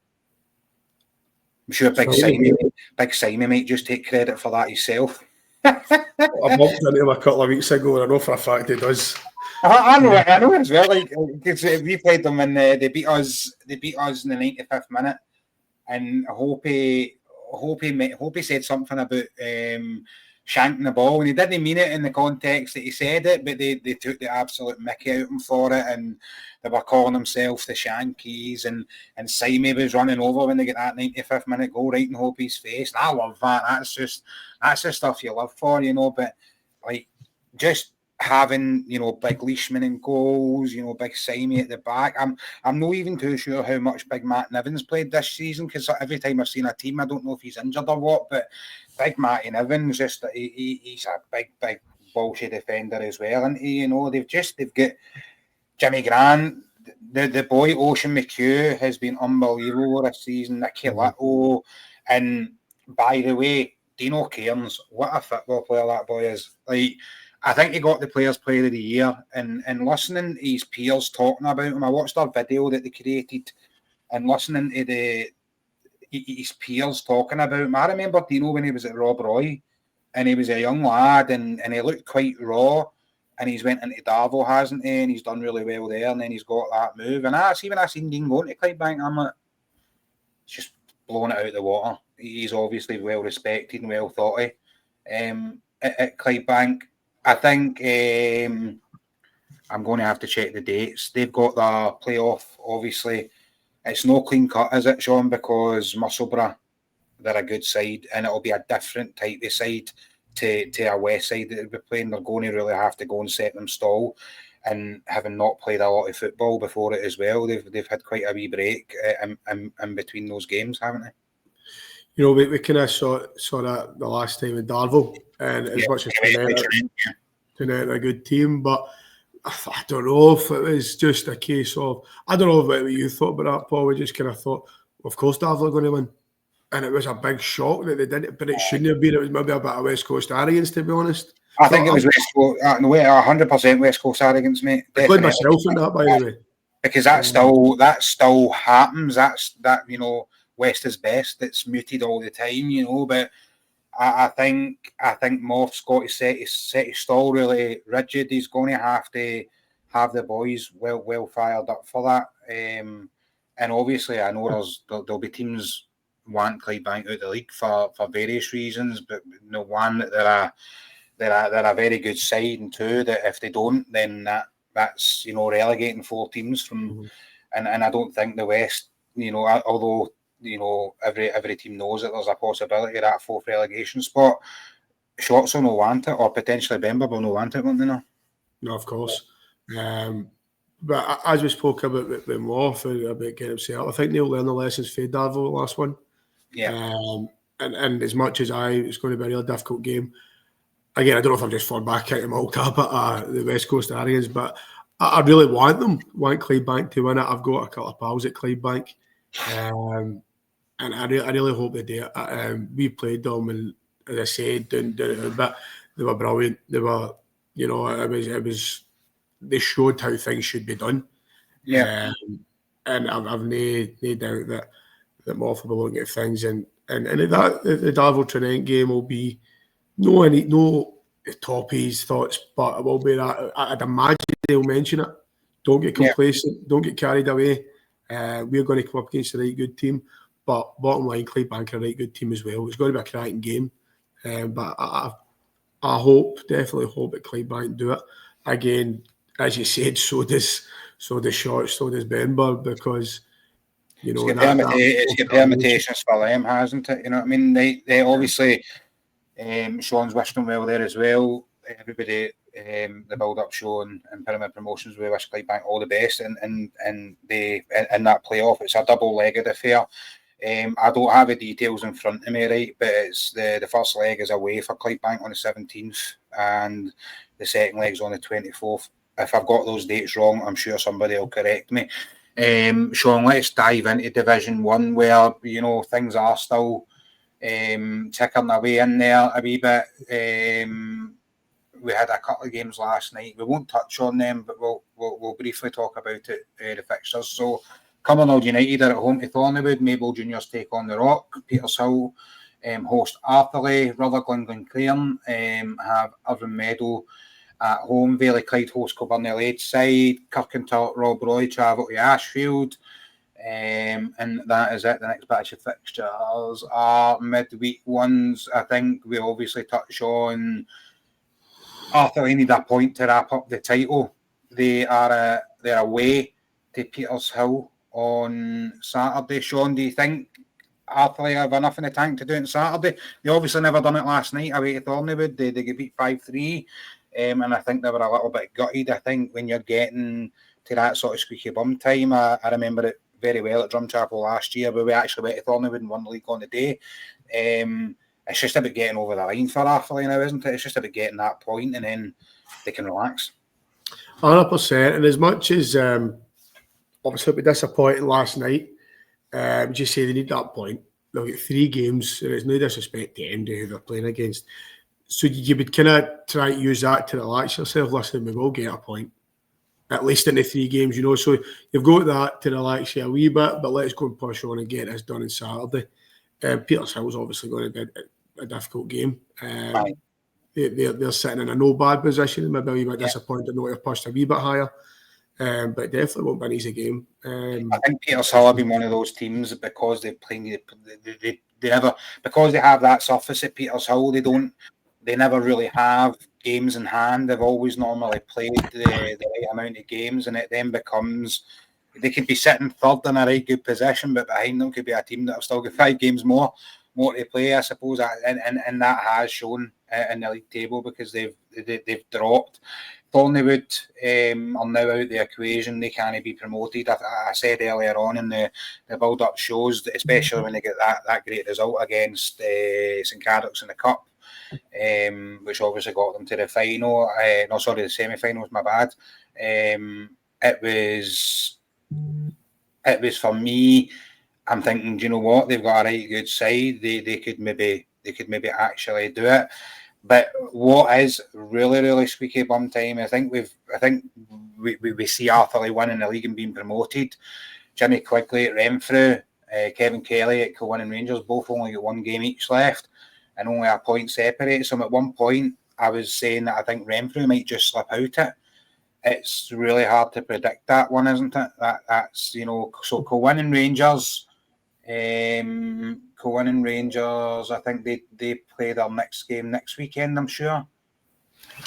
I'm sure Big Simon might just take credit for that himself. I bumped into him a couple of weeks ago, and I know for a fact he does. I know as well. Like, we played them and they beat us in the 95th minute, and I hope he said something about shanking the ball, and he didn't mean it in the context that he said it, but they took the absolute mickey out of him for it, and they were calling themselves the Shankies, and Simon was running over when they get that 95th minute goal right in Hope's face. And I love that. That's the stuff you live for, you know. But like, just having, you know, big Leishman in goals, you know, big Simon at the back. I'm not even too sure how much big Matt Niven's played this season, because every time I've seen a team, I don't know if he's injured or what, but big Matty Niven's just he's a big bullshit defender as well, and you know, they've got Jimmy Grant, the boy Ocean McHugh has been unbelievable this season, Nicky Little, and by the way, Dino Cairns, what a football player that boy is. Like, I think he got the Players' Player of the Year, and listening to his peers talking about him. I watched their video that they created, and listening to his peers talking about him. I remember Dino when he was at Rob Roy, and he was a young lad, and he looked quite raw, and he's went into Darvo, hasn't he? And he's done really well there, and then he's got that move. And when I seen Dean going to Clydebank, I'm like, it's just blowing it out of the water. He's obviously well respected and well thought of at Clydebank. I think I'm going to have to check the dates. They've got the playoff, obviously. It's no clean cut, is it, Sean? Because Musselburgh, they're a good side, and it'll be a different type of side to a West side that they'll be playing. They're going to really have to go and set them stall, and having not played a lot of football before it as well, they've had quite a wee break in between those games, haven't they? You know, we kind of saw that the last time in Darvel, and as much as Tonight a good team, but I don't know if it was just a case of, I don't know what you thought about that, Paul. We just kind of thought, well, of course Darvel are going to win, and it was a big shock that they didn't, but it shouldn't have been. It was maybe a bit of West Coast arrogance, to be honest. I think it was West Coast, 100% West Coast arrogance, mate. I played myself in that, by the way, because that still happens. That you know, West is best. It's muted all the time, you know. But I think Moff's got to set his stall really rigid. He's going to have the boys well fired up for that. And obviously, I know there'll be teams want Clydebank out of the league for various reasons, but no one that they're a very good side, and two that if they don't, then that's, you know, relegating 4 teams from, and I don't think the West, you know, although, you know, every team knows that there's a possibility of that 4th relegation spot, Shorts will not want it, or potentially Bember will not want it, won't they? No, of course. But as we spoke about with Moff about getting himself, I think they'll learn the lessons for Darvo the last one. Yeah. And as much as it's going to be a really difficult game. Again, I don't know if I'm just falling back into Malta, but the West Coast Arians, but I really want Clydebank to win it. I've got a couple of pals at Clydebank, and I really hope they do it. We played them, and as I said, but they were brilliant. They were, it was. They showed how things should be done. Yeah. And I've no doubt that Moff will be looking at things, and that the Darvel Trinent game will be no Toppy's thoughts, but it will be that. I'd imagine they'll mention it. Don't get complacent. Don't get carried away. We're going to come up against a right good team, but bottom line, Clydebank are a right good team as well. It's going to be a cracking game, but I definitely hope that Clydebank do it again. As you said, so does Short, so does Benburn, because it's got permutations for them, hasn't it? You know what I mean? They obviously. Sean's wished them well there as well. Everybody, the Build-Up Show and Pyramid Promotions, we wish Clydebank all the best. And in that playoff, it's a double-legged affair. I don't have the details in front of me, right? But it's the first leg is away for Clydebank on the 17th, and the second leg's on the 24th. If I've got those dates wrong, I'm sure somebody will correct me. Sean, let's dive into Division 1, where things are still ticking away in there a wee bit. We had a couple of games last night. We won't touch on them, but we'll briefly talk about it. The fixtures. So, Cumbernauld United are at home to Thornywood. Maple Juniors take on the Rock. Petershill host Arthurlie. Rutherglen Glencairn have Irvine Meadow at home. Valley Clyde host Kilburnell Edgeside. Kirkentart Rob Roy travel to Ashfield. And that is it. The next batch of fixtures are midweek ones. I think we obviously touch on Arthurlie need a point to wrap up the title. They're away to Petershill on Saturday. Sean, do you think Arthurlie have enough in the tank to do it on Saturday? They obviously never done it last night away to Thornywood. They get beat 5-3, and I think they were a little bit gutted. I think when you're getting to that sort of squeaky bum time, I remember it very well at Drumchapel last year, where we actually went to Thornywood and won the league on the day. It's just about getting over the line for Arthurlie now, isn't it? It's just about getting that point, and then they can relax. 100%. And as much as obviously it'll be disappointing last night, just say they need that point. They'll get 3 games, and it's no disrespect to MD who they're playing against. So you would kind of try to use that to relax yourself. Listen, we will get a point, at least in the 3 games, So you've got that to relax you a wee bit, but let's go and push on and get this done on Saturday. Petershill's obviously going to be a difficult game. They're sitting in a no bad position. Maybe a wee bit disappointed not to have pushed a wee bit higher, but it definitely won't be an easy game. I think Petershill have been one of those teams because they because they have that surface at Petershill. They never really have games in hand. They've always normally played the right amount of games, and it then becomes they could be sitting third in a right good position, but behind them could be a team that have still got 5 games more to play, I suppose, and that has shown in the league table because they've dropped. Thornywood are now out the equation. They can't be promoted. I said earlier on in the build-up shows, that especially when they get that great result against St Cadoc's in the Cup, which obviously got them to the final. The semi-finals, my bad. It was for me, I'm thinking, do you know what? They've got a right good side. They could maybe actually do it. But what is really, really squeaky bum time? I think we see Arthurlie winning the league and being promoted. Jimmy Quigley at Renfrew, Kevin Kelly at Kilwinning Rangers, both only got 1 game each left, and only a point separates them. At one point, I was saying that I think Renfrew might just slip out it. It's really hard to predict that one, isn't it? That's so Kilwinning Rangers. Kilwinning Rangers, I think they play their next game next weekend, I'm sure.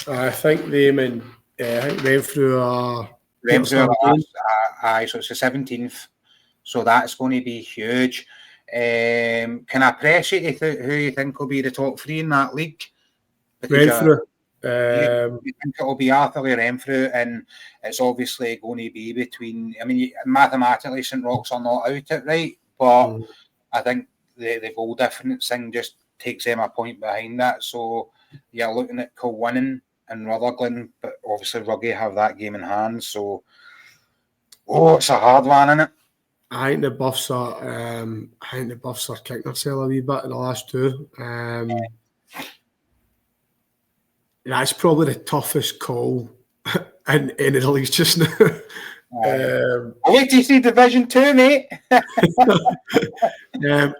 I think them and Renfrew are so it's the 17th, so that's going to be huge. Can I press you to who you think will be the top 3 in that league? Renfrew. You think it'll be Arthur or Renfrew, and it's obviously going to be between. I mean, mathematically, St Roch's are not out it, right? But I think the goal difference thing just takes them a point behind that. So you're looking at Kilwinning and Rutherglen, but obviously Rugby have that game in hand. So, it's a hard one, isn't it? I think the Buffs are kicking themselves a wee bit in the last two. That's probably the toughest call in any of the leagues just now. I wait to see Division 2, mate.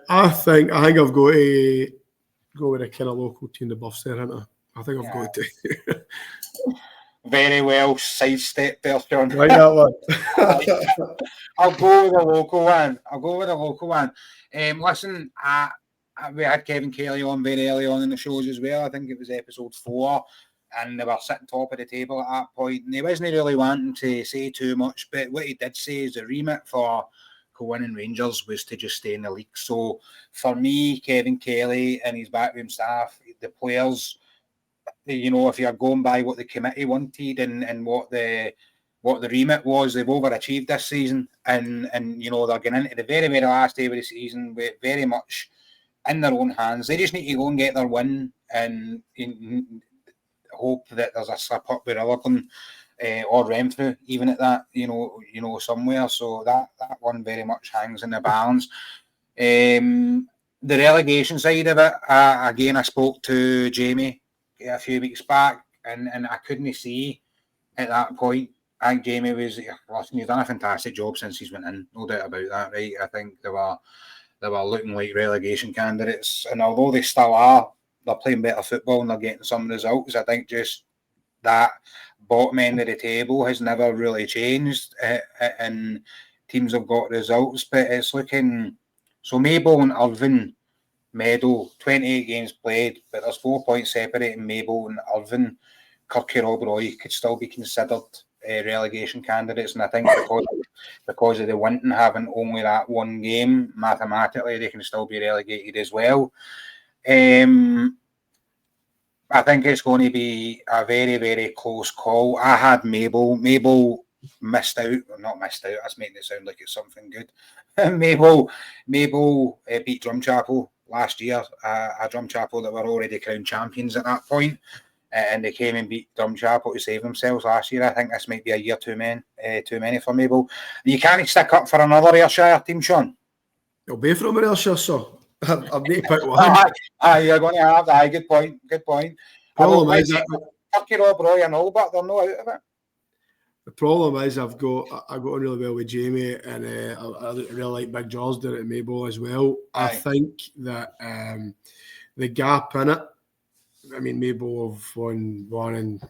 I think I've got to go with a kind of local team, the Buffs there, haven't I? I think I've got to. Very well sidestep there, Sean. Like that one. I'll go with a local one. Listen, we had Kevin Kelly on very early on in the shows as well. I think it was episode 4, and they were sitting top of the table at that point. And he wasn't really wanting to say too much, but what he did say is the remit for Kilwinning Rangers was to just stay in the league. So for me, Kevin Kelly and his backroom staff, the players, if you're going by what the committee wanted and what the remit was, they've overachieved this season, and they're going into the very, very last day of the season with very much in their own hands. They just need to go and get their win and hope that there's a slip up with Rutherglen or Renfrew, even at that, somewhere. So that one very much hangs in the balance. The relegation side of it, again, I spoke to Jamie a few weeks back, and I couldn't see at that point. I think Jamie was, listen, he's done a fantastic job since he's went in, no doubt about that, right? I think they were looking like relegation candidates, and although they still are, they're playing better football and they're getting some results. I think just that bottom end of the table has never really changed, and teams have got results, but it's looking so. Maybole and Irvine Meadow, 28 games played, but there's 4 points separating Maybole and Irvine. Kirky Rob Roy could still be considered relegation candidates, and I think because of the Winton having only that one game, mathematically they can still be relegated as well. I think it's going to be a very, very close call. I had Maybole. Maybole not missed out. That's making it sound like it's something good. Maybole beat Drumchapel last year. Drumchapel that were already crowned champions at that point. And they came and beat Drumchapel to save themselves last year. I think this might be a year too many for Maybole. You can't stick up for another Ayrshire team, Sean. It'll be from an Ayrshire, so I've need to pick one. You're going to have that. Good point. Problem is that Kirky Rob Roy and all, but they're not out of it. The problem is I got on really well with Jamie, and I really like Big Jaws down at Maybole as well. Aye. I think that the gap in it, I mean, Maybole have won one and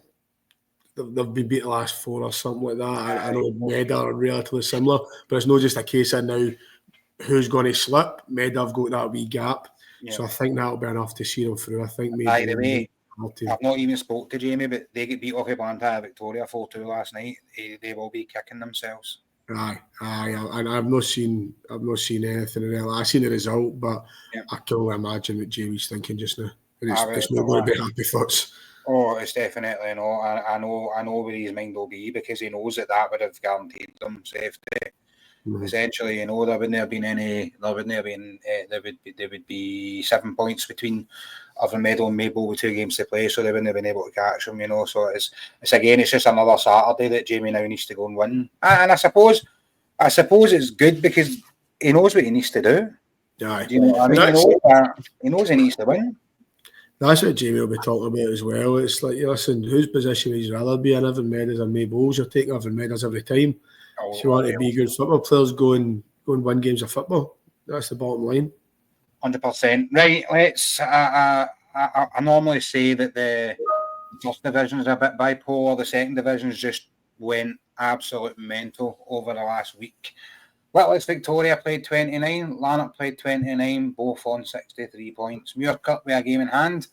they've been beat the last 4 or something like that. I know Meda are relatively similar, but it's not just a case of now who's going to slip. Meda have got that wee gap. Yeah. So I think that'll be enough to see them through. I think maybe. By the way, I've not even spoke to Jamie, but they get beat off of Blantyre Victoria 4-2 last night. They will be kicking themselves. Aye, and I've not seen anything in there. I've seen the result, but I can only imagine what Jamie's thinking just now. It's not going to be happy thoughts. Oh, it's definitely not. I know where his mind will be, because he knows that would have guaranteed them safety. Mm-hmm. Essentially, there would be 7 points between Irvine Meadow and Maybole with 2 games to play, so they wouldn't have been able to catch them. So it's just another Saturday that Jamie now needs to go and win. And I suppose it's good because he knows what he needs to do. Yeah, do you know what I mean? He knows he needs to win. That's what Jamie will be talking about as well. It's like, listen, whose position would you rather be in? Irvine Meadows or Maybole's? You're taking Irvine Meadows every time. If you want to be good football players, go and win games of football. That's the bottom line. 100%. Right, let's. I normally say that the first division is a bit bipolar. The second division just went absolute mental over the last week. Whiteleys Victoria played 29, Lanark played 29, both on 63 points. Muirkirk with a game in hand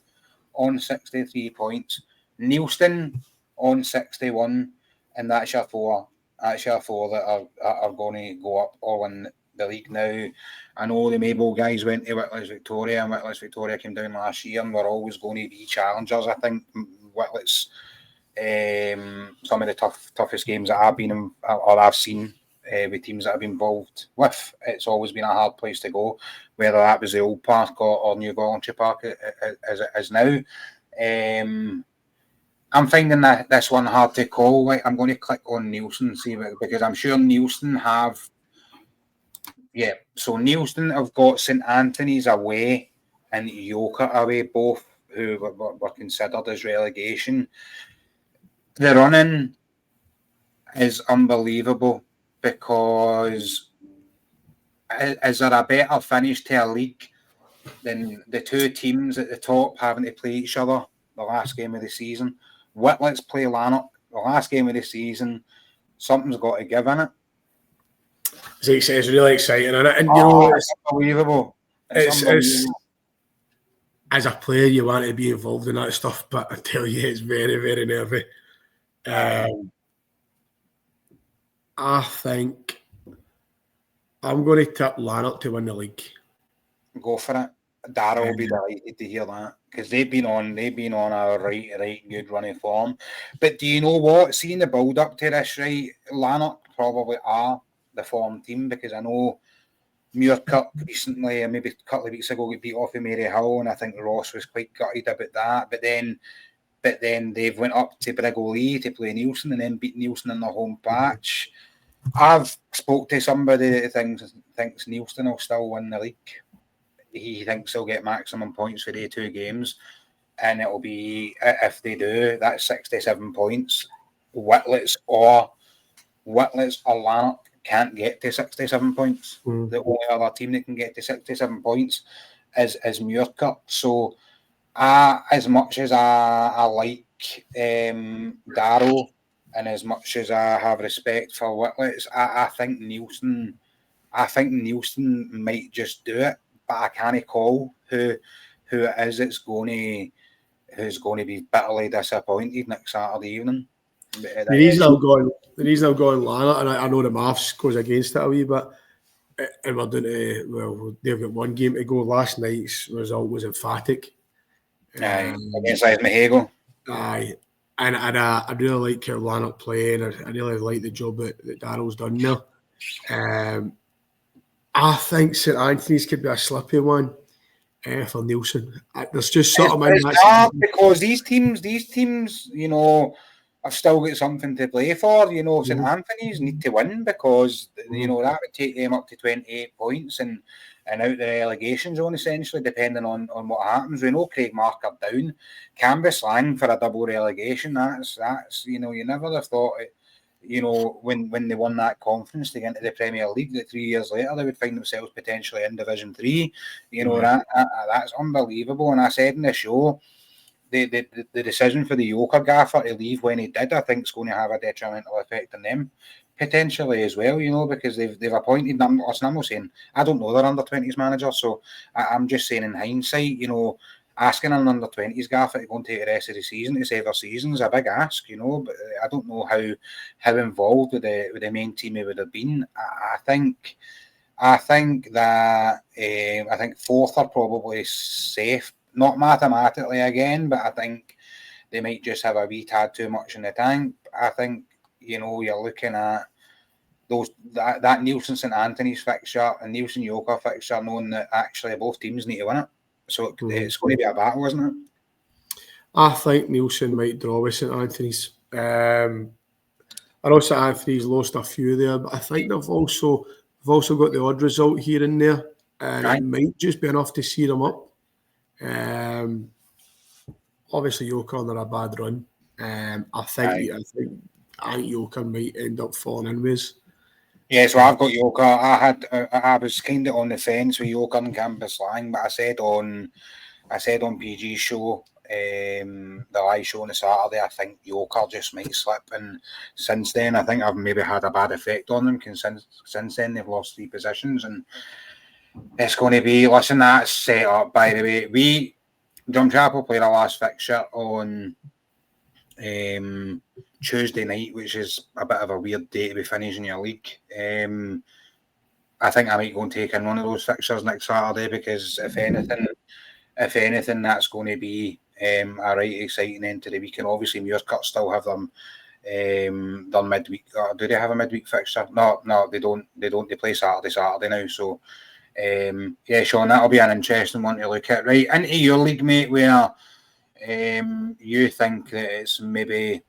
on 63 points. Neilston on 61, and that's your four. That's your four that are going to go up or win the league now. I know the Maybole guys went to Whiteleys Victoria, and Whiteleys Victoria came down last year and were always going to be challengers. I think Whitlett's some of the toughest games that I've been in, or I've seen with teams that I've been involved with. It's always been a hard place to go, whether that was the old park or New Voluntary Park as it is now. I'm finding that this one hard to call. Like, I'm going to click on Nielsen and see because I'm sure Nielsen have. Yeah, so Nielsen have got St Anthony's away and Yoker away, both who were considered as relegation. The running is unbelievable because is there a better finish to a league than the two teams at the top having to play each other the last game of the season? Whitlett's play Lanark the last game of the season. Something's got to give in it. It's really exciting, and it's unbelievable. It's as a player, you want to be involved in that stuff, but I tell you, it's very, very nervy. I think I'm going to tip Lanark to win the league. Go for it. Darryl will be delighted to hear that because they've been on a right good running form. But do you know what? Seeing the build up to this, right? Lanark probably are the form team because I know Muircup recently, and maybe a couple of weeks ago, got beat off of Maryhill, and I think Ross was quite gutted about that. But then they've went up to Briggley to play Nielsen and then beat Nielsen in their home patch. I've spoke to somebody that thinks Nielsen will still win the league. He thinks they'll get maximum points for the 2 games, and it'll be, if they do, that's 67 points. Whitlett's or Lanark can't get to 67 points. The only other team that can get to 67 points is Muircup. So as much as I like Darrow and as much as I have respect for Whitlett's, I think Nielsen might just do it, but I can't call who it is who's going to be bitterly disappointed next Saturday evening. The reason I'm going Lanark, and I know the maths goes against it a wee bit, and they've got 1 game to go. Last night's result was emphatic. Against Mahego. Aye. And I really like how Lanark playing. I really like the job that Darryl's done there. I think St Anthony's could be a slippy one for Nielsen. There's just sort of because these teams, you know, have still got something to play for. You know, St Anthony's need to win because you know that would take them up to 28 points and out the relegation zone essentially, depending on what happens. We know Craigmark are down. Cambuslang for a double relegation. That's you know, you never have thought it. You know, when they won that conference to get into the Premier League, that 3 years later they would find themselves potentially in Division 3. You know, that's unbelievable. And I said in the show, the decision for the Yoker gaffer to leave when he did, I think is going to have a detrimental effect on them potentially as well. You know, because they've appointed them. I'm not saying I don't know their under-20s manager, so I'm just saying in hindsight, you know, asking an under-20s gaffer to go and take the rest of the season to save their season is a big ask, you know. But I don't know how involved with the main team he would have been. I think that I think 4th are probably safe, not mathematically again, but I think they might just have a wee tad too much in the tank. I think, you know, you're looking at that Nielsen St Anthony's fixture and Nielsen Yoker fixture, knowing that actually both teams need to win it. So it's going to be a battle, isn't it? I think Nielsen might draw with St Anthony's. I know St Anthony's lost a few there, but I think they've also got the odd result here and there, and it might just be enough to see them up. Obviously, Yoker on a bad run. I think Yoker might end up falling in with. Yeah, so I've got Yoker. I was kind of on the fence with Yoker and Cambuslang, but I said on PG's show, the live show on the Saturday, I think Yoker just might slip. And since then, I think I've maybe had a bad effect on them. Because since then, they've lost 3 positions, and it's going to be. Listen, that's set up. By the way, Drumchapel played our last fixture on Tuesday night, which is a bit of a weird day to be finishing your league. I think I might go and take in one of those fixtures next Saturday because if anything, that's going to be are right exciting end to the week. And obviously Muircut still have them done midweek. Do they have a midweek fixture? No, they don't. They play Saturday now. So yeah, Sean, that'll be an interesting one to look at. Right, into your league, mate, where you think that it's maybe,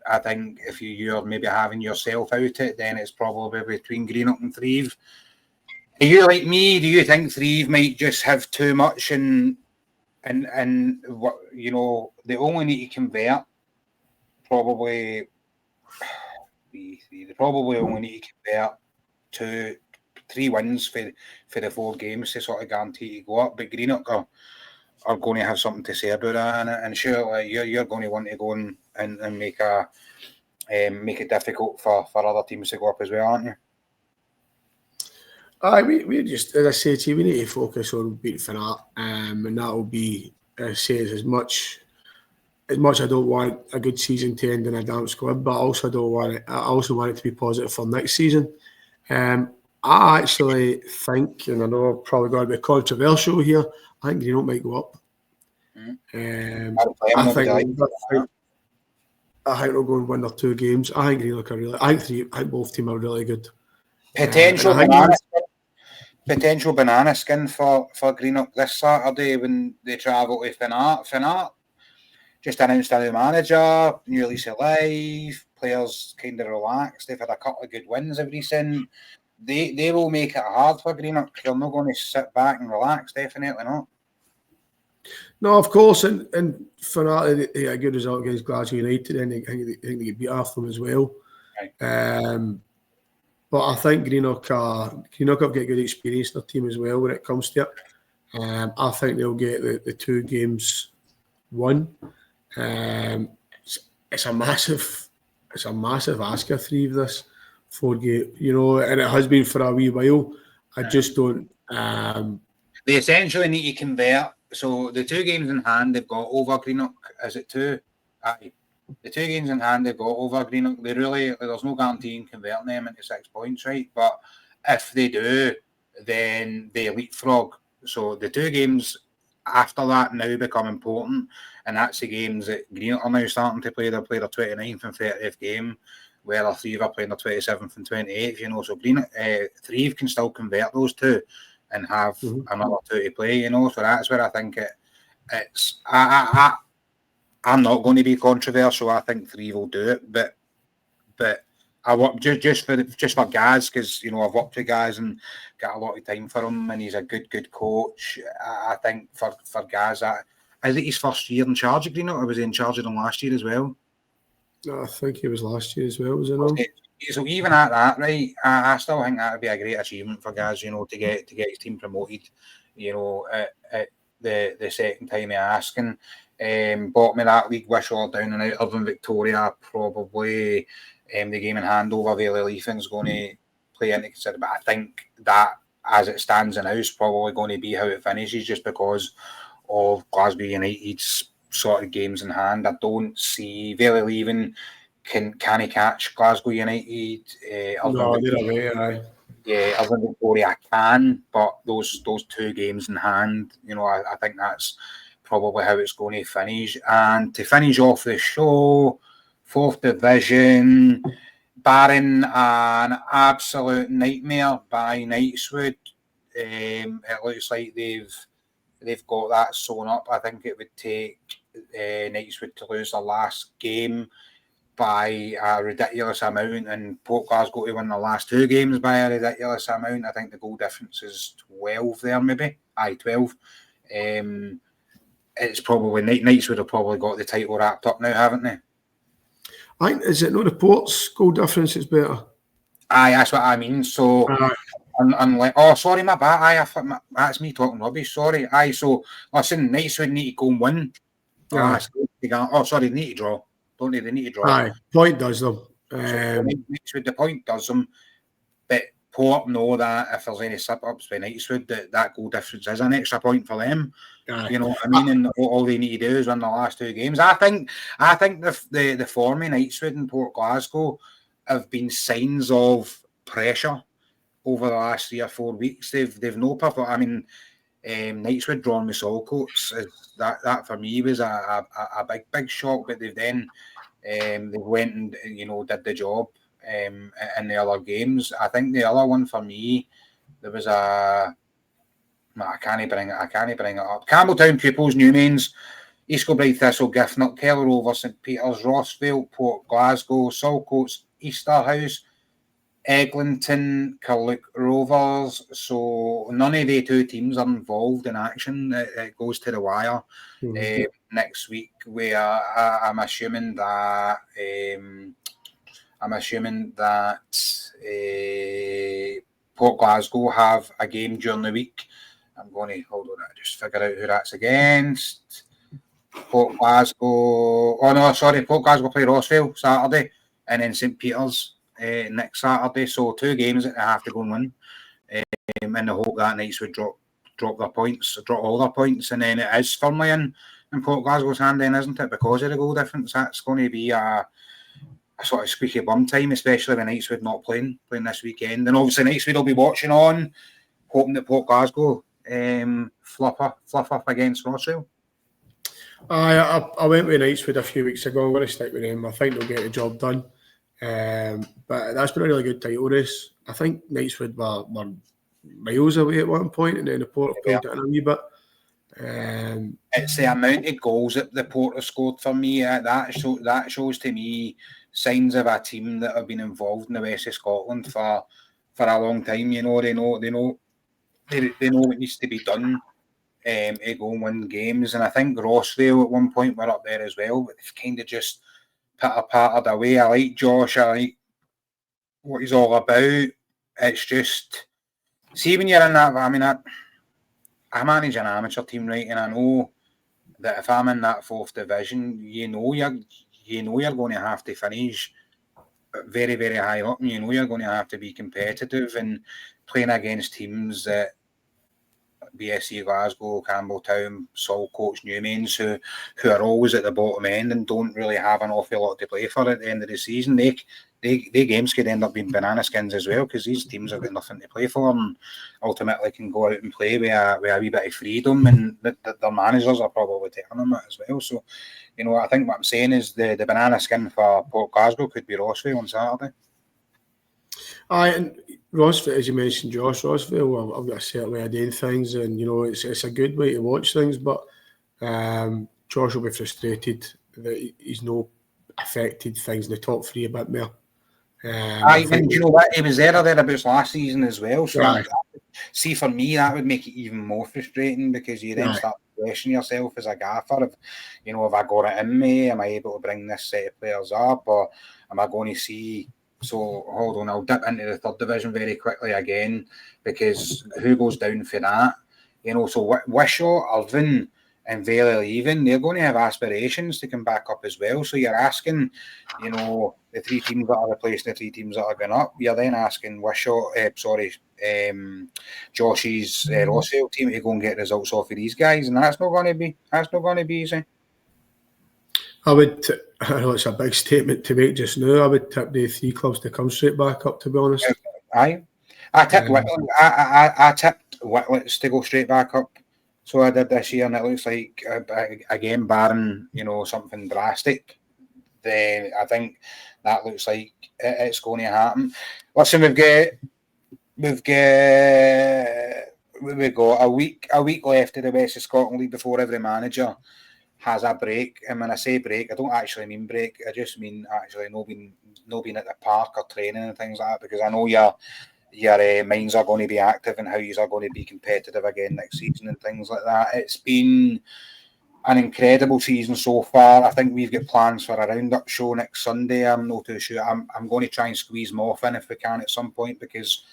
I think if you're maybe having yourself out it, then it's probably between Greenock and Thrieve. Are you like me? Do you think Thrieve might just have too much and what, you know, they only need to convert probably they probably only need to convert 3 wins for the 4 games to sort of guarantee to go up. But Greenock are going to have something to say about that, and sure, like, you're going to want to go and make it difficult for other teams to go up as well, aren't you? We just, as I say to you, we need to focus on beating Fanat, and that will be, as much I don't want a good season to end in a damp squad, but I also want it to be positive for next season. I actually think, and I know I'm probably going to be controversial here, I think Greenock might go up. I think they'll go and win their 2 games. I think Greenock are really. I think both teams are really good. Potential banana skin for Greenock this Saturday when they travel to Fanat. Just announced a new manager, new lease of life, players kind of relaxed. They've had a couple of good wins of recent. They will make it hard for Greenock. They're not going to sit back and relax, definitely not. No, of course, and Fanat, they had a good result against Glasgow United, and I think they get beat off them as well. Right. But I think Greenock have got good experience in their team as well when it comes to it. I think they'll get the 2 games won. It's a massive ask of Thrieve this 4 game, you know, and it has been for a wee while. I just don't. They essentially need to convert. So the 2 games in hand they've got over Greenock. Is it 2? Aye. The 2 games in hand they've got over Greenock. There's no guarantee in converting them into 6 points, right? But if they do, then they leapfrog. So the 2 games after that now become important, and that's the games that Greenock are now starting to play. They'll play their 29th and 30th game, where Thrieve are playing their 27th and 28th. You know, so Thrieve can still convert those 2 and have another 2 to play. You know, so that's where I think it's. I'm not going to be controversial. I think Thrieve will do it, but I work just for Gaz, because you know I've worked with Gaz and got a lot of time for him, and he's a good coach. I think for Gaz, is it his first year in charge of Greenock, or was he in charge of them last year as well? No, I think he was last year as well, was he not? So even at that, right, I still think that would be a great achievement for Gaz, you know, to get his team promoted, you know, at the second time of asking. Bought me that league wish all down and out. Other than Victoria, probably the game in hand over Valley Leafing is going to play into consider. But I think that as it stands now is probably going to be how it finishes, just because of Glasgow United's sort of games in hand. I don't see Valley Leaving can he catch Glasgow United. No, they're away. Yeah, other than Victoria can, but those 2 games in hand, you know, I think that's probably how it's going to finish. And to finish off the show, 4th division, barring an absolute nightmare by Knightswood, it looks like they've got that sewn up. I think it would take Knightswood to lose their last game by a ridiculous amount, and Port Glasgow to win the last 2 games by a ridiculous amount. I think the goal difference is 12 there, maybe. 12. It's probably Knights would have probably got the title wrapped up now, haven't they? Is it not the Port's goal difference is better? Aye, that's what I mean. So, unlike, sorry, my bad. That's me talking rubbish. Sorry. Aye, so listen, Knights would need to go and win. Sorry, they need to draw. Don't they? They need to draw. Aye, point does them. The point does them. But Port know that if there's any slip-ups by Knightswood, that goal difference is an extra point for them. Aye. You know what I mean? And all they need to do is win the last 2 games. I think the form of Knightswood and Port Glasgow have been signs of pressure over the last 3 or 4 weeks. They've no perfect. I mean, Knightswood drawn with Saltcoats, that for me was a big shock. But they went and did the job in the other games. I think the other one for me, there was I can't bring it up. Campbelltown Pupils, Newmains, East Kilbride Thistle, Giffnock, Keller Rovers, St Peters, Rossvale, Port Glasgow, Saltcoats, Easterhouse, Eglinton, Carluke Rovers. So none of the two teams are involved in action. It goes to the wire next week, where I'm assuming that Port Glasgow have a game during the week. I'm going to hold on. I just figure out who that's against. Port Glasgow. Port Glasgow play Rossvale Saturday, and then St Peters next Saturday. So 2 games that they have to go and win, in the hope that Knightswood drop all their points, and then it is firmly in Port Glasgow's hand, then, isn't it? Because of the goal difference, that's going to be a sort of squeaky bum time, especially when Knightswood not playing this weekend. And obviously Knightswood will be watching on, hoping that Port Glasgow fluff up against Rossvale. I went with Knightswood a few weeks ago. I'm going to stick with them. I think they'll get the job done. But that's been a really good title race. I think Knightswood were miles away at one point, and then the Port have pulled it in a wee bit. It's the amount of goals that the Port have scored for me. That shows to me signs of a team that have been involved in the West of Scotland for a long time. They know what needs to be done to go and win games. And I think Rossvale at one point were up there as well, but they've kind of just pattered away. I like Josh. I like what he's all about. It's just, see, when you're in that, I manage an amateur team, right, and I know that if I'm in that 4th division, you're going to have to finish very, very high up, and you're going to have to be competitive, and playing against teams that BSC Glasgow, Campbelltown, Saltcoats, Newmains, who are always at the bottom end and don't really have an awful lot to play for at the end of the season. They games could end up being banana skins as well, because these teams have got nothing to play for and ultimately can go out and play with a wee bit of freedom, and their managers are probably taking them as well. So, I think what I'm saying is the banana skin for Port Glasgow could be Rossvale on Saturday. And Rossvale, as you mentioned, Josh, Rossvale, I've got a certain way of doing things, and it's a good way to watch things. But Josh will be frustrated that he's not affected things in the top 3 a bit more. I think you know what, he was there or thereabouts last season as well. So see, for me, that would make it even more frustrating, because you then start to question yourself as a gaffer. Have I got it in me? Am I able to bring this set of players up, or am I going to see? So hold on, I'll dip into the 3rd division very quickly again, because who goes down for that? So Wishaw, Irvine, and Vale leaving, they're going to have aspirations to come back up as well. So you're asking, the 3 teams that are replacing the 3 teams that are going up. You're then asking Josh's Rossvale team to go and get results off of these guys, and that's not going to be easy. I know it's a big statement to make just now. I would tip the 3 clubs to come straight back up, to be honest. I tipped Whitlets to go straight back up. So I did this year, and it looks like, again, barring something drastic, then I think that looks like it's going to happen. Listen, we've got a week left of the West of Scotland League before every manager has a break. And when I say break, I don't actually mean break. I just mean actually no being at the park or training and things like that, because I know your minds are going to be active and how you are going to be competitive again next season and things like that. It's been an incredible season so far. I think we've got plans for a roundup show next Sunday. I'm not too sure. I'm going to try and squeeze Moff in if we can at some point, because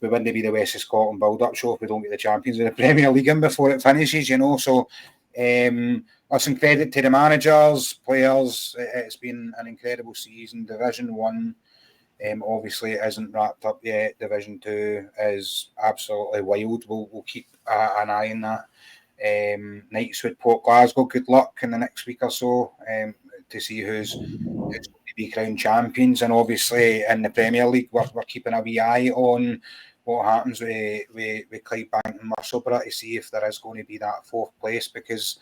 we wouldn't be the West of Scotland Build-Up Show if we don't get the champions of the Premier League in before it finishes, So, listen, credit to the managers, players. It's been an incredible season. Division 1, obviously, it isn't wrapped up yet. Division 2 is absolutely wild. We'll keep an eye on that. Knightswood, Port Glasgow, good luck in the next week or so to see who's going to be crowned champions. And obviously, in the Premier League, we're keeping a wee eye on what happens with Clydebank and Musselburgh to see if there is going to be that fourth place, because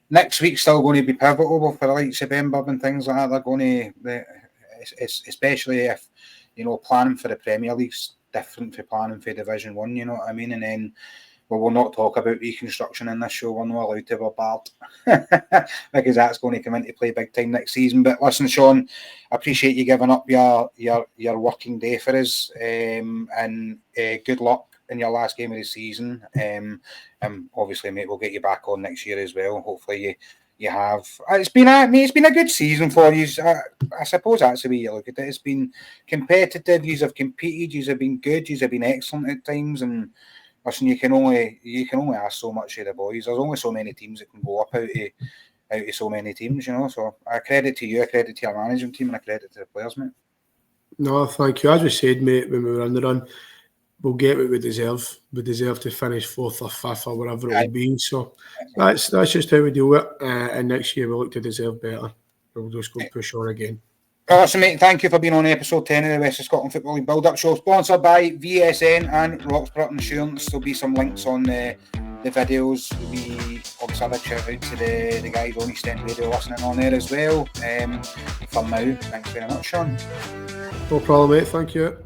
next week's still going to be pivotal for the likes of Benburb and things like that. They're going to, especially if, you know, planning for the Premier League's different to planning for Division 1, you know what I mean? And then we'll not talk about reconstruction in this show. We're not allowed to, we're barred. Because that's going to come into play big time next season. But listen, Sean, I appreciate you giving up your working day for us. And good luck in your last game of the season. Obviously, mate, we'll get you back on next year as well. Hopefully you have. It's been a good season for you. I suppose that's the way you look at it. It's been competitive. You have competed. You have been good. You have been excellent at times. And listen, you can only ask so much of the boys. There's only so many teams that can go up out of so many teams, you know. So I credit to you, I credit to your management team, and I credit to the players, mate. No, thank you. As we said, mate, when we were on the run, we'll get what we deserve. We deserve to finish 4th or 5th or whatever it will be. So that's just how we do it. And next year we'll look to deserve better. We'll just go push on again. Awesome, mate. Thank you for being on episode 10 of the West of Scotland Football League Build-Up Show, sponsored by VSN and Roxburgh Insurance. There'll be some links on the videos. We obviously have a shout out to the guys on East End Radio listening on there as well. For now, thanks very much, Sean. No problem, mate. Thank you.